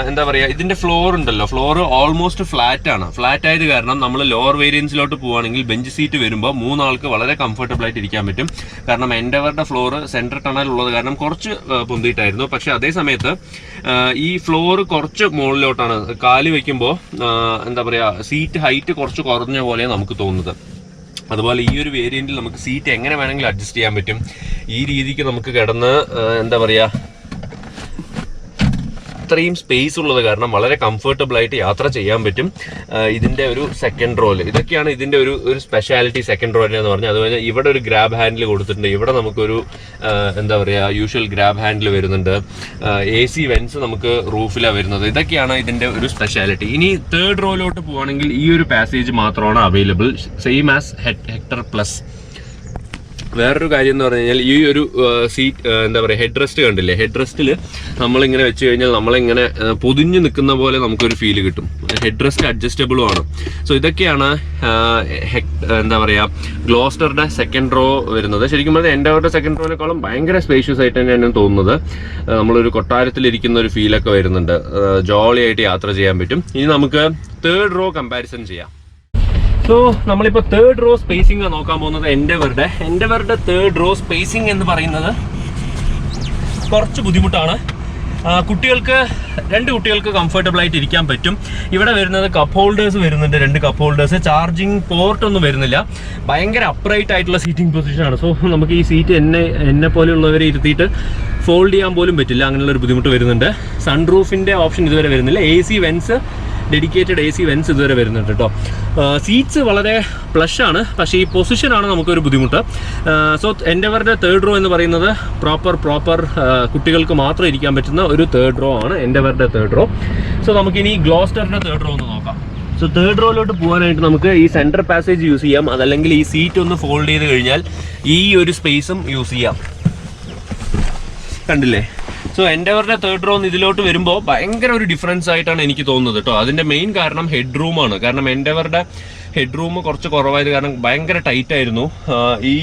എന്താ പറയുക, ഇതിൻ്റെ ഫ്ലോർ ഉണ്ടല്ലോ, ഫ്ലോർ ഓൾമോസ്റ്റ് ഫ്ലാറ്റ് ആണ്. ഫ്ലാറ്റ് ആയത് കാരണം നമ്മൾ ലോവർ വേരിയൻസിലോട്ട് പോവുകയാണെങ്കിൽ ബെഞ്ച് സീറ്റ് വരുമ്പോൾ 3 ആൾക്ക് വളരെ കംഫർട്ടബിൾ ആയിട്ട് ഇരിക്കാൻ പറ്റും. കാരണം എൻഡവറുടെ ഫ്ലോർ സെൻട്രൽ ടണൽ ഉള്ളത് കാരണം കുറച്ച് പൊന്തിയിട്ടായിരുന്നു. പക്ഷെ അതേ സമയത്ത് ഈ ഫ്ലോർ കുറച്ച് മുകളിലോട്ടാണ്. കാല് വയ്ക്കുമ്പോൾ എന്താ പറയുക, സീറ്റ് ഹൈറ്റ് കുറച്ച് കുറഞ്ഞ പോലെ നമുക്ക് തോന്നുന്നത്. അതുപോലെ ഈ ഒരു വേരിയന്റിൽ നമുക്ക് സീറ്റ് എങ്ങനെ വേണമെങ്കിലും അഡ്ജസ്റ്റ് ചെയ്യാൻ പറ്റും. ഈ രീതിക്ക് നമുക്ക് കിടന്ന് എന്താ പറയുക, ഇത്രയും സ്പേസ് ഉള്ളത് കാരണം വളരെ കംഫർട്ടബിൾ ആയിട്ട് യാത്ര ചെയ്യാൻ പറ്റും. ഇതിൻ്റെ ഒരു സെക്കൻഡ് റോയിൽ ഇതൊക്കെയാണ് ഇതിൻ്റെ ഒരു സ്പെഷ്യാലിറ്റി സെക്കൻഡ് റോയിൽ എന്ന് പറഞ്ഞാൽ. അതുപോലെ ഇവിടെ ഒരു ഗ്രാബ് ഹാൻഡിൽ കൊടുത്തിട്ടുണ്ട്. ഇവിടെ നമുക്കൊരു എന്താ പറയുക, യൂഷ്വൽ ഗ്രാബ് ഹാൻഡിൽ വരുന്നുണ്ട്. AC വെൻസ് നമുക്ക് റൂഫിലാണ് വരുന്നത്. ഇതൊക്കെയാണ് ഇതിൻ്റെ ഒരു സ്പെഷ്യാലിറ്റി. ഇനി തേർഡ് റോയിലോട്ട് പോവുകയാണെങ്കിൽ ഈ ഒരു പാസേജ് മാത്രമാണ് available, same as Hector plus. വേറൊരു കാര്യം എന്ന് പറഞ്ഞു കഴിഞ്ഞാൽ ഈ ഒരു സീറ്റ് എന്താ പറയുക, ഹെഡ് റെസ്റ്റ് കണ്ടില്ലേ, ഹെഡ് റെസ്റ്റിൽ നമ്മളിങ്ങനെ വെച്ച് കഴിഞ്ഞാൽ നമ്മളിങ്ങനെ പൊതിഞ്ഞ് നിൽക്കുന്ന പോലെ നമുക്കൊരു ഫീല് കിട്ടും. ഹെഡ് റെസ്റ്റ് അഡ്ജസ്റ്റബിളും ആണ്. സോ ഇതൊക്കെയാണ് എന്താ പറയുക, ഗ്ലോസ്റ്ററുടെ സെക്കൻഡ് റോ വരുന്നത്. ശരിക്കും പറഞ്ഞാൽ എൻഡവറുടെ സെക്കൻഡ് റോനേക്കാളും ഭയങ്കര സ്പേഷ്യസ് ആയിട്ട് തന്നെയാണ് തോന്നുന്നത്. നമ്മളൊരു കൊട്ടാരത്തിലിരിക്കുന്ന ഒരു ഫീലൊക്കെ വരുന്നുണ്ട്. ജോളി ആയിട്ട് യാത്ര ചെയ്യാൻ പറ്റും. ഇനി നമുക്ക് തേർഡ് റോ കമ്പാരിസൺ ചെയ്യാം. സോ നമ്മളിപ്പോൾ തേർഡ് റോ സ്പേസിംഗ് നോക്കാൻ പോകുന്നത് എൻഡവറുടെ തേർഡ് റോ സ്പേസിംഗ് എന്ന് പറയുന്നത് കുറച്ച് ബുദ്ധിമുട്ടാണ്. രണ്ട് കുട്ടികൾക്ക് കംഫർട്ടബിൾ ആയിട്ട് ഇരിക്കാൻ പറ്റും. ഇവിടെ വരുന്നത് കപ്പ് ഹോൾഡേഴ്സ് വരുന്നുണ്ട്, 2 കപ്പ് ഹോൾഡേഴ്സ്. ചാർജിങ് പോർട്ട് ഒന്നും വരുന്നില്ല. ഭയങ്കര അപ്രൈറ്റ് ആയിട്ടുള്ള സീറ്റിംഗ് പൊസിഷനാണ്. സോ നമുക്ക് ഈ സീറ്റ് എന്നെ പോലെയുള്ളവരെ ഇരുത്തിയിട്ട് ഫോൾഡ് ചെയ്യാൻ പോലും പറ്റില്ല. അങ്ങനെയുള്ള ഒരു ബുദ്ധിമുട്ട് വരുന്നുണ്ട്. സൺറൂഫിൻ്റെ ഓപ്ഷൻ ഇതുവരെ വരുന്നില്ല. AC vents, dedicated AC vents ഇതുവരെ വരുന്നുണ്ട് കേട്ടോ. സീറ്റ്സ് വളരെ പ്ലഷാണ്, പക്ഷേ ഈ പൊസിഷനാണ് നമുക്കൊരു ബുദ്ധിമുട്ട്. സോ എൻഡവറുടെ തേർഡ് റോ എന്ന് പറയുന്നത് പ്രോപ്പർ കുട്ടികൾക്ക് മാത്രം ഇരിക്കാൻ പറ്റുന്ന ഒരു തേർഡ് റോ ആണ് എൻഡവറുടെ തേർഡ് റോ. സോ നമുക്കിനി ഗ്ലോസ്റ്ററിൻ്റെ തേർഡ് റോ ഒന്ന് നോക്കാം. സോ തേർഡ് റോയിലോട്ട് പോകാനായിട്ട് നമുക്ക് ഈ സെൻട്രൽ പാസേജ് യൂസ് ചെയ്യാം. അതല്ലെങ്കിൽ ഈ സീറ്റ് ഒന്ന് ഫോൾഡ് ചെയ്ത് കഴിഞ്ഞാൽ ഈ ഒരു സ്പേസും യൂസ് ചെയ്യാം. കണ്ടില്ലേ? സോ എൻഡവറുടെ തേർഡ് റോ ഇതിലോട്ട് വരുമ്പോൾ ഭയങ്കര ഒരു ഡിഫറൻസ് ആയിട്ടാണ് എനിക്ക് തോന്നുന്നത് കേട്ടോ. അതിൻ്റെ മെയിൻ കാരണം ഹെഡ് റൂമാണ്. കാരണം എൻഡവറുടെ ഹെഡ് റൂം കുറച്ച് കുറവായത് കാരണം ഭയങ്കര ടൈറ്റ് ആയിരുന്നു. ഈ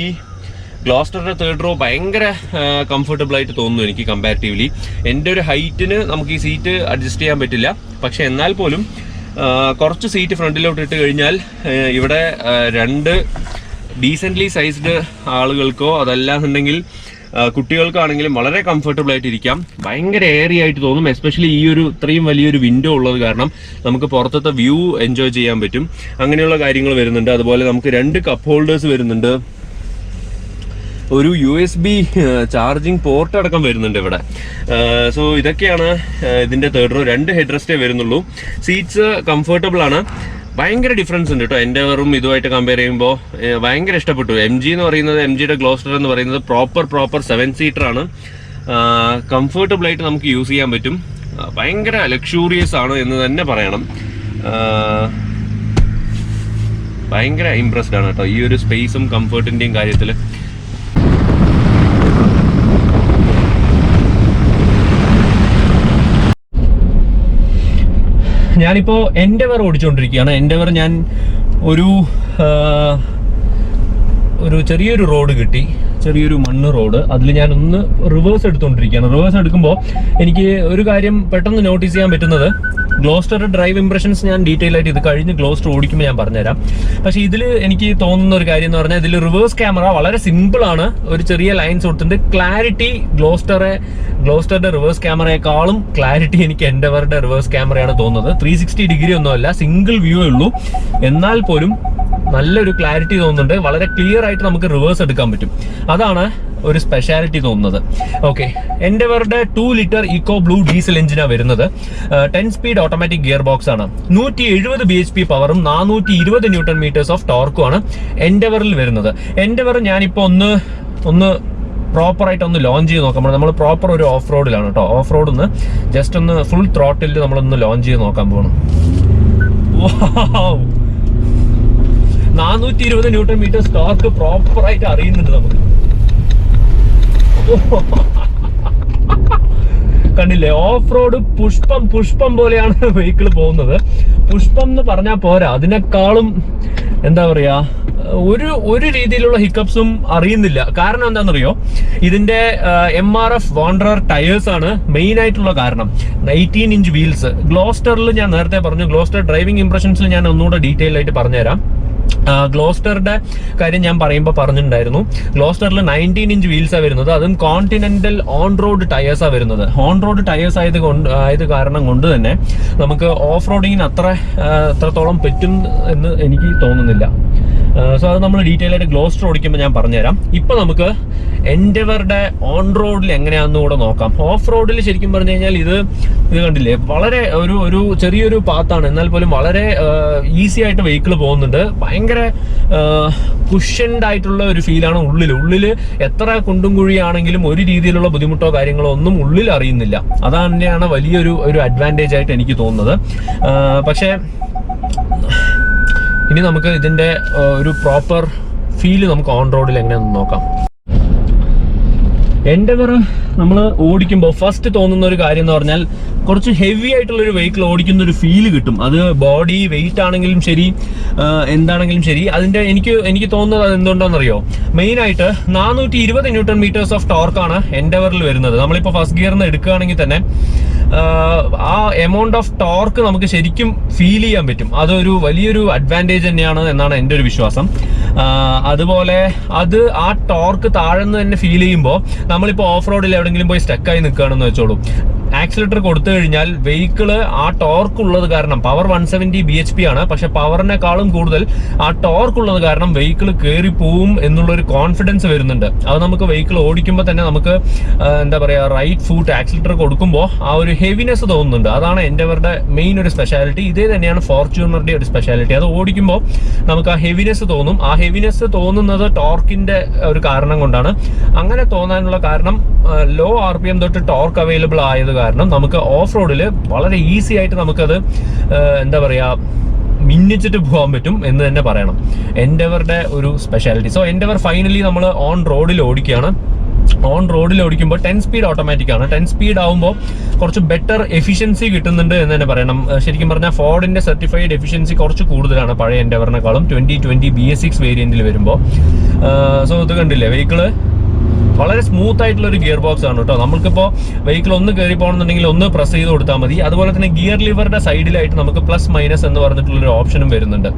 ഗ്ലോസ്റ്ററുടെ തേർഡ് റോ ഭയങ്കര കംഫർട്ടബിൾ ആയിട്ട് തോന്നുന്നു എനിക്ക് കമ്പാരിറ്റീവ്ലി. എൻ്റെ ഒരു ഹൈറ്റിന് നമുക്ക് ഈ സീറ്റ് അഡ്ജസ്റ്റ് ചെയ്യാൻ പറ്റില്ല. പക്ഷെ എന്നാൽ പോലും കുറച്ച് സീറ്റ് ഫ്രണ്ടിലോട്ട് ഇട്ട് കഴിഞ്ഞാൽ ഇവിടെ 2 ഡീസൻ്റ്ലി സൈസ്ഡ് ആളുകൾക്കോ അതല്ലാന്നുണ്ടെങ്കിൽ കുട്ടികൾക്കാണെങ്കിലും വളരെ കംഫർട്ടബിൾ ആയിട്ട് ഇരിക്കാം. ഭയങ്കര എയറി ആയിട്ട് തോന്നും. എസ്പെഷ്യലി ഈ ഒരു ഇത്രയും വലിയൊരു വിൻഡോ ഉള്ളത് കാരണം നമുക്ക് പുറത്തത്തെ വ്യൂ എൻജോയ് ചെയ്യാൻ പറ്റും. അങ്ങനെയുള്ള കാര്യങ്ങൾ വരുന്നുണ്ട്. അതുപോലെ നമുക്ക് 2 കപ്പ് ഹോൾഡേഴ്സ് വരുന്നുണ്ട്. ഒരു USB ചാർജിങ് പോർട്ട് അടക്കം വരുന്നുണ്ട് ഇവിടെ. സോ ഇതൊക്കെയാണ് ഇതിൻ്റെ തേർഡ് റോ. 2 ഹെഡ് റെസ്റ്റേ വരുന്നുള്ളൂ. സീറ്റ്സ് കംഫർട്ടബിൾ ആണ്. ഭയങ്കര ഡിഫറൻസ് ഉണ്ട് കേട്ടോ. എൻഡവറും ഇതുമായിട്ട് കമ്പയർ ചെയ്യുമ്പോൾ ഭയങ്കര ഇഷ്ടപ്പെട്ടു. MG എന്ന് പറയുന്നത്, MGയുടെ ഗ്ലോസ്റ്റർ എന്ന് പറയുന്നത് പ്രോപ്പർ 7 സീറ്റർ ആണ്. കംഫർട്ടബിൾ ആയിട്ട് നമുക്ക് യൂസ് ചെയ്യാൻ പറ്റും. ഭയങ്കര ലക്ഷൂറിയസ് ആണ് എന്ന് തന്നെ പറയണം. ഭയങ്കര ഇംപ്രസ്ഡ് ആണ് കേട്ടോ ഈ ഒരു സ്പേസും കംഫർട്ടിൻ്റെയും കാര്യത്തിൽ. ഞാനിപ്പോൾ എൻഡവർ ഓടിച്ചുകൊണ്ടിരിക്കുകയാണ്. എൻഡവർ ഞാൻ ഒരു ചെറിയൊരു റോഡ് കിട്ടി, ചെറിയൊരു മണ്ണ് റോഡ്. അതിൽ ഞാനൊന്ന് റിവേഴ്സ് എടുത്തുകൊണ്ടിരിക്കുകയാണ്. റിവേഴ്സ് എടുക്കുമ്പോൾ എനിക്ക് ഒരു കാര്യം പെട്ടെന്ന് നോട്ടീസ് ചെയ്യാൻ പറ്റുന്നത്, ഗ്ലോസ്റ്റർ ഡ്രൈവ് ഇംപ്രഷൻസ് ഞാൻ ഡീറ്റെയിൽ ആയിട്ട് ഇത് കഴിഞ്ഞ് ഗ്ലോസ്റ്റർ ഓടിക്കുമ്പോൾ ഞാൻ പറഞ്ഞുതരാം. പക്ഷേ ഇതിൽ എനിക്ക് തോന്നുന്ന ഒരു കാര്യം എന്ന് പറഞ്ഞാൽ ഇതിൽ റിവേഴ്സ് ക്യാമറ വളരെ സിമ്പിളാണ്. ഒരു ചെറിയ ലൈൻസ് കൊടുത്തിട്ടുണ്ട്. ക്ലാരിറ്റി ഗ്ലോസ്റ്ററുടെ റിവേഴ്സ് ക്യാമറയെക്കാളും ക്ലാരിറ്റി എനിക്ക് എൻഡവറുടെ റിവേഴ്സ് ക്യാമറയാണ് തോന്നുന്നത്. 360 ഡിഗ്രി ഒന്നുമല്ല, സിംഗിൾ വ്യൂ ഉള്ളൂ. എന്നാൽ പോലും നല്ലൊരു ക്ലാരിറ്റി തോന്നുന്നുണ്ട്. വളരെ ക്ലിയർ ആയിട്ട് നമുക്ക് റിവേഴ്സ് എടുക്കാൻ പറ്റും. അതാണ് ഒരു സ്പെഷ്യാലിറ്റി തോന്നുന്നത്. ഓക്കെ, എൻഡവറുടെ 2 ലിറ്റർ ഇക്കോ ബ്ലൂ ഡീസൽ എഞ്ചിനാണ് വരുന്നത്. 10 സ്പീഡ് ഓട്ടോമാറ്റിക് ഗിയർ ബോക്സ് ആണ്. 170 bhp പവറും 420 ന്യൂട്ടൺ മീറ്റേഴ്സ് ഓഫ് ടോർക്കും ആണ് എൻഡവറിൽ വരുന്നത്. എൻഡവർ ഞാനിപ്പോൾ ഒന്ന് പ്രോപ്പറായിട്ട് ഒന്ന് ലോഞ്ച് ചെയ്ത് നോക്കാം. നമ്മൾ പ്രോപ്പർ ഒരു ഓഫ് റോഡിലാണ് കേട്ടോ. ഓഫ് റോഡ് ഒന്ന് ജസ്റ്റ് ഒന്ന് ഫുൾ ത്രോട്ടിൽ നമ്മളൊന്ന് ലോഞ്ച് ചെയ്ത് നോക്കാൻ പോകണം. 420 ന്യൂട്ടൺ മീറ്റർ ടോർക്ക് പ്രോപ്പറായിട്ട് അറിയുന്നുണ്ട് നമുക്ക്. കണ്ടില്ലേ, ഓഫ് റോഡ് പുഷ്പം പോലെയാണ് വെഹിക്കിൾ പോകുന്നത്. പുഷ്പം എന്ന് പറഞ്ഞാൽ പോരാ, അതിനേക്കാളും എന്താ പറയാ, ഒരു രീതിയിലുള്ള ഹിക്കപ്സും അറിയുന്നില്ല. കാരണം എന്താണെന്നറിയോ, ഇതിന്റെ MRF വാണ്ടറർ ടയേഴ്സ് ആണ് മെയിൻ ആയിട്ടുള്ള കാരണം. 18 ഇഞ്ച് വീൽസ്. ഗ്ലോസ്റ്ററിൽ ഞാൻ നേരത്തെ പറഞ്ഞു, ഗ്ലോസ്റ്റർ ഡ്രൈവിംഗ് ഇംപ്രഷൻസിൽ ഞാൻ ഒന്നുകൂടെ ഡീറ്റെയിൽ ആയിട്ട് പറഞ്ഞുതരാം. ഗ്ലോസ്റ്ററുടെ കാര്യം ഞാൻ പറയുമ്പോൾ പറഞ്ഞിട്ടുണ്ടായിരുന്നു. ഗ്ലോസ്റ്ററിൽ 19 ഇഞ്ച് വീൽസാണ് വരുന്നത്. അതും കോണ്ടിനെന്റൽ ഓൺ റോഡ് ടയേഴ്സാണ് വരുന്നത്. ഓൺ റോഡ് ടയേഴ്സ് ആയത് കാരണം കൊണ്ട് തന്നെ നമുക്ക് ഓഫ് റോഡിങ്ങിന് അത്രത്തോളം പറ്റും എന്ന് എനിക്ക് തോന്നുന്നില്ല. സോ അത് നമ്മൾ ഡീറ്റെയിൽ ആയിട്ട് ഗ്ലോസ്റ്റർ ഓടിക്കുമ്പോൾ ഞാൻ പറഞ്ഞുതരാം. ഇപ്പൊ നമുക്ക് എൻഡെവറുടെ ഓൺ റോഡിൽ എങ്ങനെയാണെന്ന് കൂടെ നോക്കാം. ഓഫ് റോഡിൽ ശരിക്കും പറഞ്ഞു കഴിഞ്ഞാൽ ഇത് കണ്ടില്ലേ, വളരെ ഒരു ചെറിയൊരു പാത്താണ്, എന്നാൽ പോലും വളരെ ഈസി ആയിട്ട് വെഹിക്കിൾ പോകുന്നുണ്ട്. ഭയങ്കര കുഷൻഡ് ആയിട്ടുള്ള ഒരു ഫീലാണ് ഉള്ളിൽ. എത്ര കുണ്ടും കുഴിയാണെങ്കിലും ഒരു രീതിയിലുള്ള ബുദ്ധിമുട്ടോ കാര്യങ്ങളോ ഒന്നും ഉള്ളിൽ അറിയുന്നില്ല. അതാണ് വലിയൊരു അഡ്വാൻറ്റേജ് ആയിട്ട് എനിക്ക് തോന്നുന്നത്. പക്ഷേ ഇനി നമുക്ക് ഇതിന്റെ ഒരു പ്രോപ്പർ ഫീല് നമുക്ക് ഓൺ റോഡിൽ എങ്ങനെയാണെന്ന് നോക്കാം. എൻഡെവർ നമ്മൾ ഓടിക്കുമ്പോൾ ഫസ്റ്റ് തോന്നുന്ന ഒരു കാര്യം എന്ന് പറഞ്ഞാൽ കുറച്ച് ഹെവി ആയിട്ടുള്ള ഒരു വെഹിക്കിൾ ഓടിക്കുന്ന ഒരു ഫീല് കിട്ടും. അത് ബോഡി വെയിറ്റ് ആണെങ്കിലും ശരി, എന്താണെങ്കിലും ശരി. അതിന്റെ എനിക്ക് തോന്നുന്നത് അത് എന്തുകൊണ്ടാണെന്നറിയോ, മെയിൻ ആയിട്ട് 420 ന്യൂട്ടൺ മീറ്റേഴ്സ് ഓഫ് ടോർക്കാണ് എൻഡെവറിൽ വരുന്നത്. നമ്മളിപ്പോൾ ഫസ്റ്റ് ഗിയറിൽ എടുക്കുകയാണെങ്കിൽ തന്നെ ആ എമൗണ്ട് ഓഫ് ടോർക്ക് നമുക്ക് ശരിക്കും ഫീൽ ചെയ്യാൻ പറ്റും. അതൊരു വലിയൊരു അഡ്വാൻറ്റേജ് തന്നെയാണ് എന്നാണ് എൻ്റെ ഒരു വിശ്വാസം. അതുപോലെ ആ ടോർക്ക് താഴെന്ന് തന്നെ ഫീൽ ചെയ്യുമ്പോൾ നമ്മളിപ്പോൾ ഓഫ് റോഡിൽ എവിടെയെങ്കിലും പോയി സ്റ്റക്കായി നിൽക്കുകയാണെന്ന് വെച്ചോളൂ, ആക്സിലേറ്റർ കൊടുത്തു കഴിഞ്ഞാൽ വെഹിക്കിള് ആ ടോർക്ക് ഉള്ളത് കാരണം, പവർ 170 bhp ആണ്, പക്ഷെ പവറിനേക്കാളും കൂടുതൽ ആ ടോർക്ക് ഉള്ളത് കാരണം വെഹിക്കിൾ കയറി പോവും എന്നുള്ളൊരു കോൺഫിഡൻസ് വരുന്നുണ്ട്. അത് നമുക്ക് വെഹിക്കിൾ ഓടിക്കുമ്പോൾ തന്നെ നമുക്ക് എന്താ പറയാ, റൈറ്റ് ഫുട്ട് ആക്സിലേറ്റർ കൊടുക്കുമ്പോൾ ആ ഒരു ഹെവിനെസ് തോന്നുന്നുണ്ട്. അതാണ് എൻഡെവറുടെ മെയിൻ ഒരു സ്പെഷ്യാലിറ്റി. ഇതേ തന്നെയാണ് ഫോർച്യൂണറുടെ ഒരു സ്പെഷ്യാലിറ്റി. അത് ഓടിക്കുമ്പോൾ നമുക്ക് ആ ഹെവിനെസ് തോന്നും. ആ ഹെവിനെസ് തോന്നുന്നത് ടോർക്കിന്റെ ഒരു കാരണം കൊണ്ടാണ്. അങ്ങനെ തോന്നാനുള്ള കാരണം ലോ RPM തൊട്ട് ടോർക്ക് അവൈലബിൾ ആയത് കാരണം നമുക്ക് ഓഫ് റോഡിൽ വളരെ ഈസി ആയിട്ട് നമുക്കത് എന്താ പറയാ, മിന്നിച്ചിട്ട് പോകാൻ പറ്റും എന്ന് തന്നെ പറയണം. എൻഡെവറുടെ ഒരു സ്പെഷ്യാലിറ്റി. സോ എൻഡെവർ ഫൈനലി നമ്മൾ ഓൺ റോഡിൽ ഓടിക്കുകയാണ്. ഓൺ റോഡിൽ ഓടിക്കുമ്പോൾ 10 സ്പീഡ് ഓട്ടോമാറ്റിക് ആണ്. 10 സ്പീഡ് ആവുമ്പോൾ കുറച്ച് ബെറ്റർ എഫിഷ്യൻസി കിട്ടുന്നുണ്ട് എന്ന് തന്നെ പറയണം. ശരിക്കും പറഞ്ഞാൽ ഫോർഡിന്റെ സർട്ടിഫൈഡ് എഫിഷ്യൻസി കുറച്ച് കൂടുതലാണ് പഴയ എൻഡെവറിനെക്കാളും 2020 BS6 വേരിയന്റിൽ വരുമ്പോൾ. സോ ഇത് കണ്ടില്ലേ, വെഹിക്കിള് വളരെ സ്മൂത്ത് ആയിട്ടുള്ള ഒരു ഗിയർ ബോക്സ് ആണ് കേട്ടോ. നമുക്കിപ്പോൾ വെഹിക്കിൾ ഒന്ന് കയറി പോകണമെന്നുണ്ടെങ്കിൽ ഒന്ന് പ്രസ് ചെയ്ത് കൊടുത്താൽ മതി. അതുപോലെ തന്നെ ഗിയർ ലിവറുടെ സൈഡിലായിട്ട് നമുക്ക് പ്ലസ് മൈനസ് എന്ന് പറഞ്ഞിട്ടുള്ളൊരു ഓപ്ഷനും വരുന്നുണ്ട്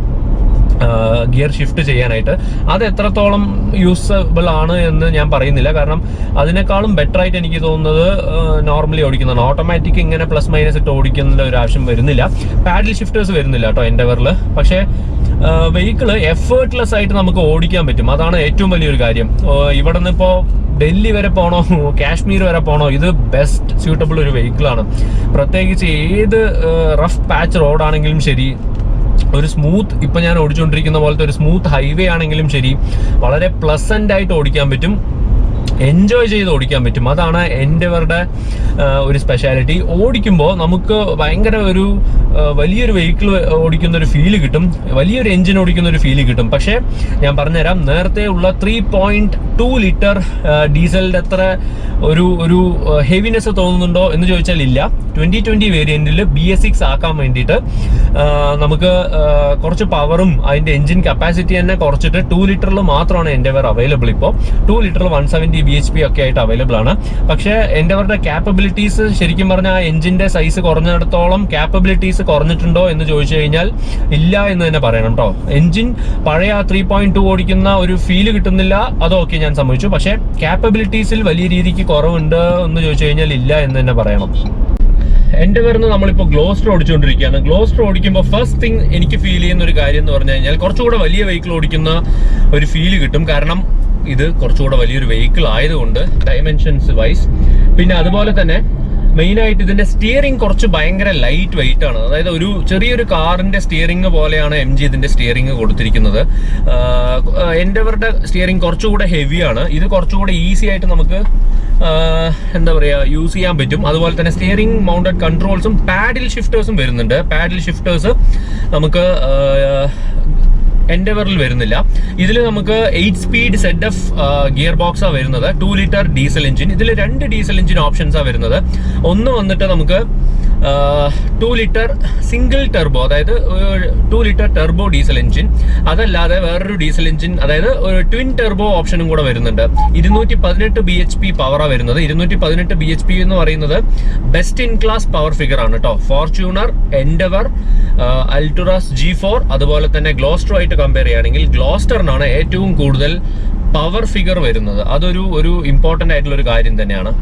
ഗിയർ ഷിഫ്റ്റ് ചെയ്യാനായിട്ട്. അത് എത്രത്തോളം യൂസബിൾ ആണ് എന്ന് ഞാൻ പറയുന്നില്ല, കാരണം അതിനേക്കാളും ബെറ്റർ ആയിട്ട് എനിക്ക് തോന്നുന്നത് നോർമലി ഓടിക്കുന്നതാണ്. ഓട്ടോമാറ്റിക് ഇങ്ങനെ പ്ലസ് മൈനസ് ഇട്ട് ഓടിക്കുന്ന ഒരു ആവശ്യം വരുന്നില്ല. പാഡിൽ ഷിഫ്റ്റേഴ്സ് വരുന്നില്ല കേട്ടോ എൻഡെവറിൽ. പക്ഷേ വെഹിക്കിള് എഫേർട്ട്ലെസ് ആയിട്ട് നമുക്ക് ഓടിക്കാൻ പറ്റും. അതാണ് ഏറ്റവും വലിയൊരു കാര്യം. ഇവിടെ നിന്ന് ഇപ്പോൾ ഡൽഹി വരെ പോകണോ, കാശ്മീർ വരെ പോകണോ, ഇത് ബെസ്റ്റ് സ്യൂട്ടബിൾ ഒരു വെഹിക്കിളാണ്. പ്രത്യേകിച്ച് ഏത് റഫ് പാച്ച് റോഡാണെങ്കിലും ശരി, ഒരു സ്മൂത്ത്, ഇപ്പൊ ഞാൻ ഓടിച്ചുകൊണ്ടിരിക്കുന്ന പോലത്തെ ഒരു സ്മൂത്ത് ഹൈവേ ആണെങ്കിലും ശരി, വളരെ പ്ലസന്റ് ആയിട്ട് ഓടിക്കാൻ പറ്റും, എൻജോയ് ചെയ്ത് ഓടിക്കാൻ പറ്റും. അതാണ് എൻഡെവറുടെ ഒരു സ്പെഷ്യാലിറ്റി. ഓടിക്കുമ്പോൾ നമുക്ക് ഭയങ്കര ഒരു വലിയൊരു വെഹിക്കിൾ ഓടിക്കുന്ന ഒരു ഫീല് കിട്ടും, വലിയൊരു എഞ്ചിൻ ഓടിക്കുന്ന ഒരു ഫീല് കിട്ടും. പക്ഷേ ഞാൻ പറഞ്ഞുതരാം, നേരത്തെ ഉള്ള 3.2 ലിറ്റർ ഡീസലിന്റെ അത്ര ഒരു ഹെവിനെസ് തോന്നുന്നുണ്ടോ എന്ന് ചോദിച്ചാൽ ഇല്ല. 2020 വേരിയന്റിൽ BS6 ആക്കാൻ വേണ്ടിയിട്ട് നമുക്ക് കുറച്ച് പവറും അതിന്റെ എഞ്ചിൻ കപ്പാസിറ്റി തന്നെ കുറച്ചിട്ട് 2 ലിറ്ററിൽ മാത്രമാണ് എൻഡെവർ അവൈലബിൾ. ഇപ്പോൾ 2 ലിറ്റർ 170 bhp ഒക്കെ ആയിട്ട് അവൈലബിൾ ആണ്. പക്ഷേ എൻഡെവറുടെ ക്യാപ്പബിലിറ്റീസ് ശരിക്കും പറഞ്ഞാൽ ആ എഞ്ചിന്റെ സൈസ് കുറഞ്ഞിടത്തോളം ക്യാപ്പബിലിറ്റീസ് കുറഞ്ഞിട്ടുണ്ടോ എന്ന് ചോദിച്ചു കഴിഞ്ഞാൽ ഇല്ല എന്ന് തന്നെ പറയണം കേട്ടോ. എഞ്ചിൻ പഴയ 3.2 ഓടിക്കുന്ന ഒരു ഫീല് കിട്ടുന്നില്ല, അതൊക്കെ ഞാൻ സമ്മതിച്ചു. പക്ഷേ ക്യാപ്പബിലിറ്റീസിൽ വലിയ രീതിക്ക് കുറവുണ്ട് എന്ന് ചോദിച്ചു കഴിഞ്ഞാൽ ഇല്ല എന്ന് തന്നെ പറയണം. എൻഡെവറിന് നമ്മളിപ്പോൾ ഗ്ലോസ്റ്റർ ഓടിച്ചുകൊണ്ടിരിക്കുകയാണ്. ഗ്ലോസ്റ്റർ ഓടിക്കുമ്പോൾ ഫസ്റ്റ് തിങ് എനിക്ക് ഫീൽ ചെയ്യുന്ന ഒരു കാര്യം എന്ന് പറഞ്ഞു കഴിഞ്ഞാൽ കുറച്ചുകൂടെ വലിയ വെഹിക്കിൾ ഓടിക്കുന്ന ഒരു ഫീല് കിട്ടും. കാരണം ഇത് കുറച്ചുകൂടെ വലിയൊരു വെഹിക്കിൾ ആയതുകൊണ്ട് ഡയമെൻഷൻസ് വൈസ്. പിന്നെ അതുപോലെ തന്നെ മെയിനായിട്ട് ഇതിന്റെ സ്റ്റിയറിംഗ് കുറച്ച് ഭയങ്കര ലൈറ്റ് വെയിറ്റ് ആണ്. അതായത് ഒരു ചെറിയൊരു കാറിന്റെ സ്റ്റിയറിംഗ് പോലെയാണ് MG ഇതിന്റെ സ്റ്റിയറിംഗ് കൊടുത്തിരിക്കുന്നത്. എൻഡവറുടെ സ്റ്റിയറിംഗ് കുറച്ചുകൂടെ ഹെവിയാണ്. ഇത് കുറച്ചുകൂടെ ഈസി ആയിട്ട് നമുക്ക് എന്താ പറയുക യൂസ് ചെയ്യാൻ പറ്റും. അതുപോലെ തന്നെ സ്റ്റിയറിംഗ് മൗണ്ടഡ് കൺട്രോൾസും പാഡിൽ ഷിഫ്റ്റേഴ്സും വരുന്നുണ്ട്. പാഡിൽ ഷിഫ്റ്റേഴ്സ് നമുക്ക് എൻഡവറിൽ വരുന്നില്ല. ഇതിൽ നമുക്ക് 8 സ്പീഡ് ZF ഗിയർ ബോക്സാണ് വരുന്നത്. 2 ലിറ്റർ ഡീസൽ എഞ്ചിൻ. ഇതിൽ 2 ഡീസൽ എഞ്ചിൻ ഓപ്ഷൻസാണ് വരുന്നത്. ഒന്ന് വന്നിട്ട് നമുക്ക് 2 ലിറ്റർ സിംഗിൾ ടെർബോ, അതായത് 2 ലിറ്റർ ടെർബോ ഡീസൽ എഞ്ചിൻ. അതല്ലാതെ വേറൊരു ഡീസൽ എഞ്ചിൻ, അതായത് ഒരു ട്വിൻ ടെർബോ ഓപ്ഷനും കൂടെ വരുന്നുണ്ട്. 218 bhp പവറാണ് വരുന്നത്. 218 bhp എന്ന് പറയുന്നത് best in class power figure ആണ് കേട്ടോ. ഫോർച്യൂണർ, എൻഡവർ, അൾട്ടുറാസ് G4 അതുപോലെ തന്നെ ഗ്ലോസ്റ്റർ ആയിട്ട് കമ്പയർ ചെയ്യുകയാണെങ്കിൽ ഗ്ലോസ്റ്ററിനാണ് ഏറ്റവും കൂടുതൽ പവർ ഫിഗർ വരുന്നത്. അതൊരു ഇമ്പോർട്ടൻ്റ് ആയിട്ടുള്ള ഒരു കാര്യം തന്നെയാണ്.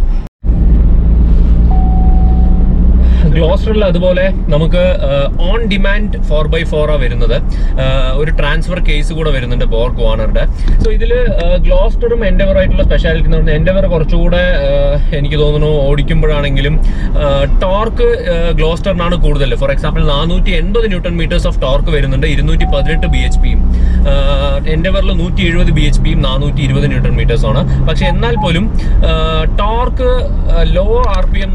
ഗ്ലോസ്റ്ററിൽ അതുപോലെ നമുക്ക് ഓൺ ഡിമാൻഡ് 4x4 ആണ് വരുന്നത്. ഒരു ട്രാൻസ്ഫർ കേസ് കൂടെ വരുന്നുണ്ട് ബോർക്ക് വാണറുടെ. സോ ഇതിൽ ഗ്ലോസ്റ്ററും എൻഡവർ ആയിട്ടുള്ള സ്പെഷ്യാലിറ്റി എന്ന് പറഞ്ഞാൽ എൻഡവർ കുറച്ചുകൂടെ എനിക്ക് തോന്നുന്നു ഓടിക്കുമ്പോഴാണെങ്കിലും ടോർക്ക് ഗ്ലോസ്റ്ററിനാണ് കൂടുതൽ. For example 480 newton meters of torque വരുന്നുണ്ട് 218 bhp. എൻഡവറിൽ 170 bhp 420 ന്യൂട്ടൺ മീറ്റേഴ്സ് ആണ്. പക്ഷെ എന്നാൽ പോലും ടോർക്ക് ലോ RPM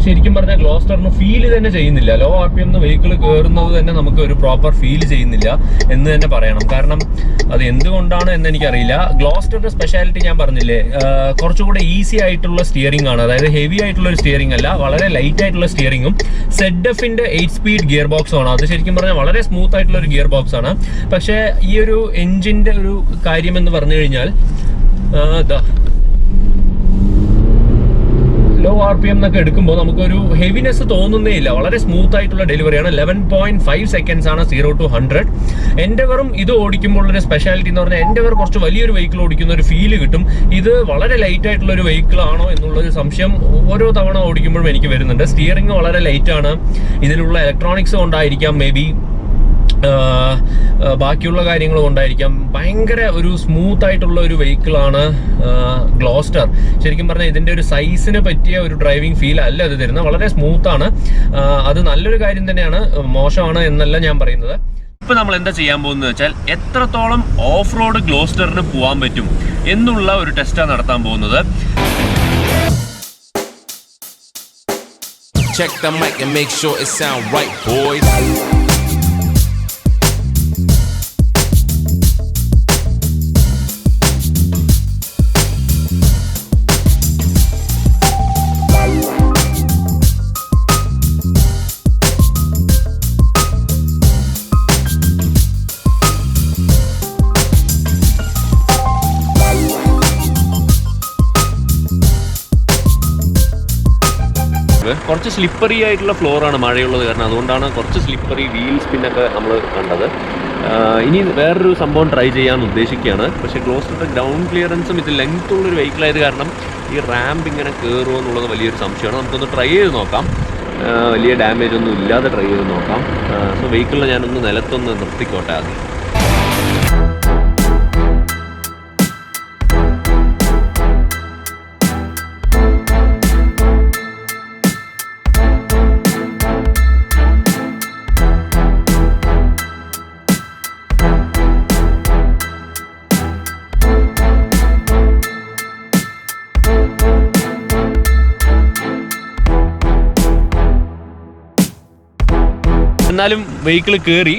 ശരിക്കും പറഞ്ഞാൽ ഗ്ലോസ്റ്ററിന് ഫീൽ തന്നെ ചെയ്യുന്നില്ല. ലോ RPM വെഹിക്കിൾ കയറുന്നത് തന്നെ നമുക്ക് ഒരു പ്രോപ്പർ ഫീൽ ചെയ്യുന്നില്ല എന്ന് തന്നെ പറയണം. കാരണം അത് എന്തുകൊണ്ടാണ് എന്ന് എനിക്കറിയില്ല. ഗ്ലോസ്റ്ററിന്റെ സ്പെഷ്യാലിറ്റി ഞാൻ പറഞ്ഞില്ലേ, കുറച്ചുകൂടെ ഈസി ആയിട്ടുള്ള സ്റ്റിയറിംഗ് ആണ്. അതായത് ഹെവി ആയിട്ടുള്ള ഒരു സ്റ്റിയറിംഗ് അല്ല, വളരെ ലൈറ്റ് ആയിട്ടുള്ള സ്റ്റിയറിംഗും ZFന്റെ 8 സ്പീഡ് ഗിയർ ബോക്സും ആണ്. അത് ശരിക്കും പറഞ്ഞാൽ വളരെ സ്മൂത്ത് ആയിട്ടുള്ള ഒരു ഗിയർ ബോക്സ് ആണ്. പക്ഷേ ഈ ഒരു എഞ്ചിന്റെ ഒരു കാര്യം എന്ന് പറഞ്ഞു കഴിഞ്ഞാൽ ലോ RPM എന്നൊക്കെ എടുക്കുമ്പോൾ നമുക്കൊരു ഹെവിനെസ് തോന്നുന്നേ ഇല്ല. വളരെ സ്മൂത്ത് ആയിട്ടുള്ള ഡെലിവറിയാണ്. 11.5 സെക്കൻഡ്സ് ആണ് 0 to 100. എൻഡവറും ഇത് ഓടിക്കുമ്പോൾ ഒരു സ്പെഷ്യാലിറ്റി എന്ന് പറഞ്ഞാൽ എൻഡവർ കുറച്ച് വലിയൊരു വെഹിക്കിൾ ഓടിക്കുന്ന ഒരു ഫീല് കിട്ടും. ഇത് വളരെ ലൈറ്റ് ആയിട്ടുള്ള ഒരു വെഹിക്കിൾ ആണോ എന്നുള്ളൊരു സംശയം ഓരോ തവണ ഓടിക്കുമ്പോഴും എനിക്ക് വരുന്നുണ്ട്. സ്റ്റിയറിംഗ് വളരെ ലൈറ്റ് ആണ്. ഇതിലുള്ള ഇലക്ട്രോണിക്സ് കൊണ്ടായിരിക്കാം, മേ ബി ബാക്കിയുള്ള കാര്യങ്ങൾ കൊണ്ടായിരിക്കാം, ഭയങ്കര ഒരു സ്മൂത്ത് ആയിട്ടുള്ള ഒരു വെഹിക്കിളാണ് ഗ്ലോസ്റ്റർ. ശരിക്കും പറഞ്ഞാൽ ഇതിൻ്റെ ഒരു സൈസിന് പറ്റിയ ഒരു ഡ്രൈവിംഗ് ഫീൽ അല്ല ഇത് തരുന്നത്. വളരെ സ്മൂത്താണ്. അത് നല്ലൊരു കാര്യം തന്നെയാണ്, മോശമാണ് എന്നല്ല ഞാൻ പറയുന്നത്. ഇപ്പം നമ്മൾ എന്താ ചെയ്യാൻ പോകുന്നത് വെച്ചാൽ എത്രത്തോളം ഓഫ് റോഡ് ഗ്ലോസ്റ്ററിന് പോകാൻ പറ്റും എന്നുള്ള ഒരു ടെസ്റ്റാണ് നടത്താൻ പോകുന്നത്. Check the mic and make sure it sound right, boys. കുറച്ച് സ്ലിപ്പറി ആയിട്ടുള്ള ഫ്ലോറാണ് മഴയുള്ളത് കാരണം, അതുകൊണ്ടാണ് കുറച്ച് സ്ലിപ്പറി വീൽ സ്പിന്നൊക്കെ നമ്മൾ കണ്ടത്. ഇനി വേറൊരു സംഭവം ട്രൈ ചെയ്യാൻ ഉദ്ദേശിക്കുകയാണ്. പക്ഷേ ഗ്ലോസ്റ്ററിൻ്റെ ഗ്രൗണ്ട് ക്ലിയറൻസും ഇത് ലെങ്ത് ഉള്ളൊരു വെഹിക്കിളായത് കാരണം ഈ റാമ്പ് ഇങ്ങനെ കയറുമോ എന്നുള്ളത് വലിയൊരു സംശയമാണ്. നമുക്കൊന്ന് ട്രൈ ചെയ്ത് നോക്കാം. വലിയ ഡാമേജ് ഒന്നും ഇല്ലാതെ ട്രൈ ചെയ്ത് നോക്കാം. സോ വെഹിക്കിളിൽ ഞാനൊന്ന് നിലത്തൊന്ന് നിർത്തിക്കോട്ടെ ആദ്യം. എന്നാലും വെഹിക്കിൾ കയറി.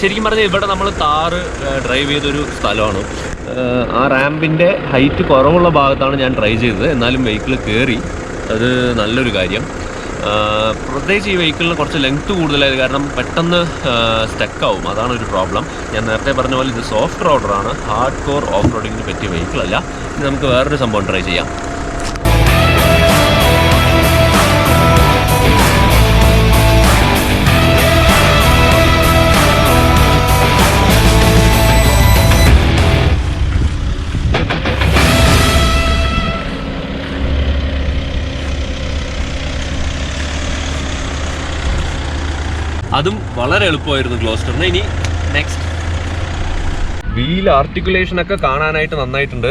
ശരിക്കും പറഞ്ഞാൽ ഇവിടെ നമ്മൾ താറ് ഡ്രൈവ് ചെയ്തൊരു സ്ഥലമാണ്. ആ റാമ്പിൻ്റെ ഹൈറ്റ് കുറവുള്ള ഭാഗത്താണ് ഞാൻ ട്രൈ ചെയ്തത്. എന്നാലും വെഹിക്കിൾ കയറി, അത് നല്ലൊരു കാര്യം. പ്രത്യേകിച്ച് ഈ വെഹിക്കിളിന് കുറച്ച് ലെങ്ത്ത് കൂടുതലായത് കാരണം പെട്ടെന്ന് സ്റ്റക്കാവും, അതാണ് ഒരു പ്രോബ്ലം. ഞാൻ നേരത്തെ പറഞ്ഞ പോലെ ഇത് സോഫ്റ്റ് റോഡറാണ്, ഹാർഡ് കോർ ഓഫ് റോഡിങ്ങിന് പറ്റിയ വെഹിക്കിളല്ല. ഇനി നമുക്ക് വേറൊരു സംഭവം ട്രൈ ചെയ്യാം. അതും വളരെ എളുപ്പമായിരുന്നു ഗ്ലോസ്റ്ററിന്. ഇനി നെക്സ്റ്റ് വീൽ ആർട്ടിക്കുലേഷൻ ഒക്കെ കാണാനായിട്ട് നന്നായിട്ടുണ്ട്.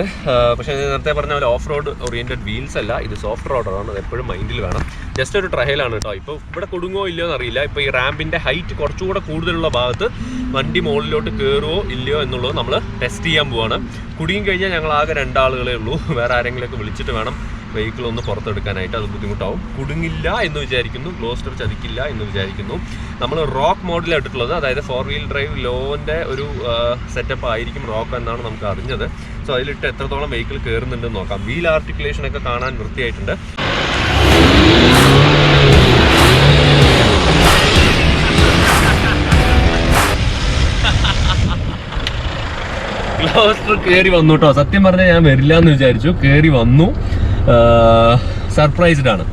പക്ഷേ നേരത്തെ പറഞ്ഞ പോലെ ഓഫ് റോഡ് ഓറിയൻറ്റഡ് വീൽസ് അല്ല, ഇത് സോഫ്റ്റ് റോഡാണ്. അത് എപ്പോഴും മൈൻഡിൽ വേണം. ജസ്റ്റ് ഒരു ട്രയലാണ് കേട്ടോ. ഇപ്പോൾ ഇവിടെ കൊടുങ്ങോ ഇല്ലയോ എന്നറിയില്ല. ഇപ്പോൾ ഈ റാമ്പിൻ്റെ ഹൈറ്റ് കുറച്ചുകൂടെ കൂടുതലുള്ള ഭാഗത്ത് വണ്ടി മുകളിലോട്ട് കയറുമോ ഇല്ലയോ എന്നുള്ളത് നമ്മൾ ടെസ്റ്റ് ചെയ്യാൻ പോവാണ്. കുടുങ്ങി കഴിഞ്ഞാൽ ഞങ്ങൾ ആകെ 2 ആളുകളേ ഉള്ളൂ. വേറെ ആരെങ്കിലുമൊക്കെ വിളിച്ചിട്ട് വേണം വെഹിക്കിൾ ഒന്ന് പുറത്തെടുക്കാനായിട്ട്. അത് ബുദ്ധിമുട്ടാവും. കുടുങ്ങില്ല എന്ന് വിചാരിക്കുന്നു, ഗ്ലോസ്റ്റർ ചതിക്കില്ല എന്ന് വിചാരിക്കുന്നു. നമ്മൾ റോക്ക് മോഡലാണ് ഇട്ടിട്ടുള്ളത്. അതായത് 4 വീൽ ഡ്രൈവ് ലോൻ്റെ ഒരു സെറ്റപ്പ് ആയിരിക്കും റോക്ക് എന്നാണ് നമുക്ക് അറിഞ്ഞത്. സോ അതിലിട്ട് എത്രത്തോളം വെഹിക്കിൾ കയറുന്നുണ്ടെന്ന് നോക്കാം. വീൽ ആർട്ടിക്കുലേഷൻ ഒക്കെ കാണാൻ വൃത്തിയായിട്ടുണ്ട്. ഗ്ലോസ്റ്റർ കയറി വന്നു കേട്ടോ. സത്യം പറഞ്ഞാൽ ഞാൻ വരില്ല എന്ന് വിചാരിച്ചു. കയറി വന്നു. സർപ്രൈസ്ഡ് ആണ്.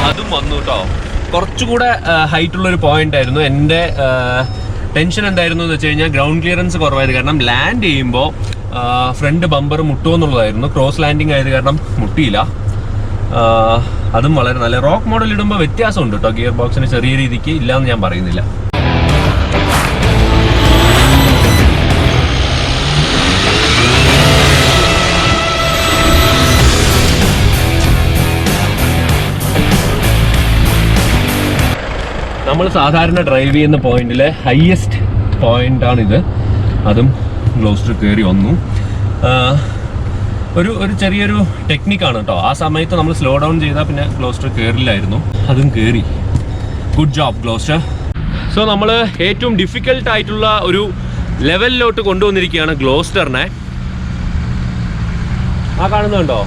അതും വന്നു കേട്ടോ. കുറച്ചുകൂടെ ഹൈറ്റ് ഉള്ളൊരു പോയിന്റ് ആയിരുന്നു. എൻ്റെ ടെൻഷൻ എന്തായിരുന്നു എന്ന് വെച്ച് കഴിഞ്ഞാൽ ഗ്രൗണ്ട് ക്ലിയറൻസ് കുറവായത് കാരണം ലാൻഡ് ചെയ്യുമ്പോൾ ഫ്രണ്ട് ബമ്പർ മുട്ടുമോ എന്നുള്ളതായിരുന്നു. ക്രോസ് ലാൻഡിങ് ആയത് കാരണം മുട്ടിയില്ല. അതും വളരെ നല്ല. റോക്ക് മോഡൽ ഇടുമ്പോൾ വ്യത്യാസമുണ്ട് കേട്ടോ. ഗിയർ ബോക്സിന് ചെറിയ രീതിക്ക് ഇല്ലയെന്ന് ഞാൻ പറയുന്നില്ല. നമ്മൾ സാധാരണ ഡ്രൈവ് ചെയ്യുന്ന പോയിന്റിലെ ഹയസ്റ്റ് പോയിന്റാണിത്. അതും ഗ്ലോസ്റ്റർ കയറി വന്നു. ഒരു ചെറിയൊരു ടെക്നിക്കാണ് കേട്ടോ. ആ സമയത്ത് നമ്മൾ സ്ലോ ഡൗൺ ചെയ്താൽ പിന്നെ ഗ്ലോസ്റ്റർ കയറില്ലായിരുന്നു. അതും കയറി. Good job Gloster. സോ നമ്മൾ ഏറ്റവും ഡിഫിക്കൽട്ട് ആയിട്ടുള്ള ഒരു ലെവലിലോട്ട് കൊണ്ടുവന്നിരിക്കുകയാണ് ഗ്ലോസ്റ്ററിനെ. ആ കാണുന്നുണ്ടോ?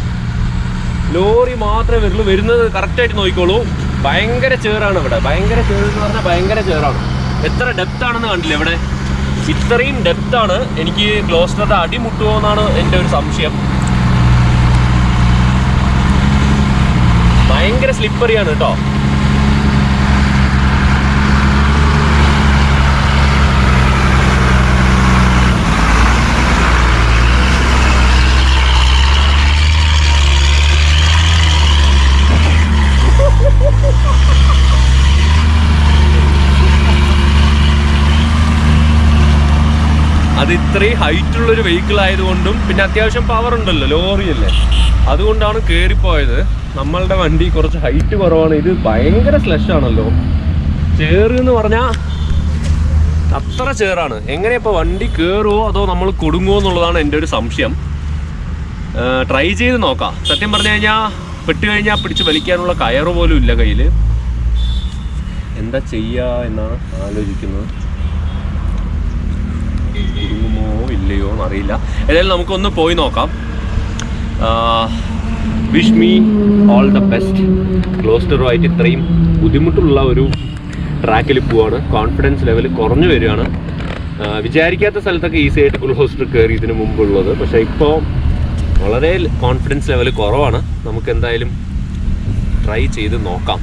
ലോറി മാത്രമേ വരുള്ളൂ. വരുന്നത് കറക്റ്റായിട്ട് നോക്കിക്കോളൂ. ഭയങ്കര ചേറാണ് ഇവിടെ. ഭയങ്കര ചേറ് എന്ന് പറഞ്ഞാൽ ഭയങ്കര ചേറാണ്. എത്ര ഡെപ്ത് ആണെന്ന് കണ്ടില്ല ഇവിടെ. ഇത്രയും ഡെപ്താണ്. എനിക്ക് ഗ്ലോസ്റ്ററുടെ അടി മുട്ടുമോ എന്നാണ് എൻ്റെ ഒരു സംശയം. ഭയങ്കര സ്ലിപ്പറിയാണ് കേട്ടോ. അത് ഇത്രയും ഹൈറ്റുള്ളൊരു വെഹിക്കിൾ ആയതുകൊണ്ടും പിന്നെ അത്യാവശ്യം പവർ ഉണ്ടല്ലോ, ലോറിയല്ലേ, അതുകൊണ്ടാണ് കയറിപ്പോയത്. നമ്മളുടെ വണ്ടി കുറച്ച് ഹൈറ്റ് കുറവാണ്. ഇത് ഭയങ്കര സ്ലഷാണല്ലോ. ചേറ് എന്ന് പറഞ്ഞാൽ അത്ര ചേറാണ്. എങ്ങനെ ഇപ്പോൾ വണ്ടി കയറുമോ അതോ നമ്മൾ കൊടുങ്ങുമോ എന്നുള്ളതാണ് എൻ്റെ ഒരു സംശയം. ട്രൈ ചെയ്ത് നോക്കാം. സത്യം പറഞ്ഞു കഴിഞ്ഞാൽ പെട്ട് കഴിഞ്ഞാൽ പിടിച്ച് വലിക്കാനുള്ള കയറ് പോലും ഇല്ല കയ്യിൽ. എന്താ ചെയ്യുക എന്നാണ് ആലോചിക്കുന്നത്. കുടുങ്ങുമോ ഇല്ലയോ എന്നറിയില്ല. ഏതായാലും നമുക്കൊന്ന് പോയി നോക്കാം. Wish me all the best. ഗ്ലോസ്റ്ററുമായിട്ട് ഇത്രയും ബുദ്ധിമുട്ടുള്ള ഒരു ട്രാക്കിൽ പോവാണ്. കോൺഫിഡൻസ് ലെവൽ കുറഞ്ഞു വരികയാണ്. വിചാരിക്കാത്ത സ്ഥലത്തൊക്കെ ഈസി ആയിട്ട് ഗ്ലോസ്റ്റർ കയറി ഇതിന് മുമ്പുള്ളത്. പക്ഷേ ഇപ്പോൾ വളരെ കോൺഫിഡൻസ് ലെവൽ കുറവാണ്. നമുക്ക് എന്തായാലും ട്രൈ ചെയ്ത് നോക്കാം.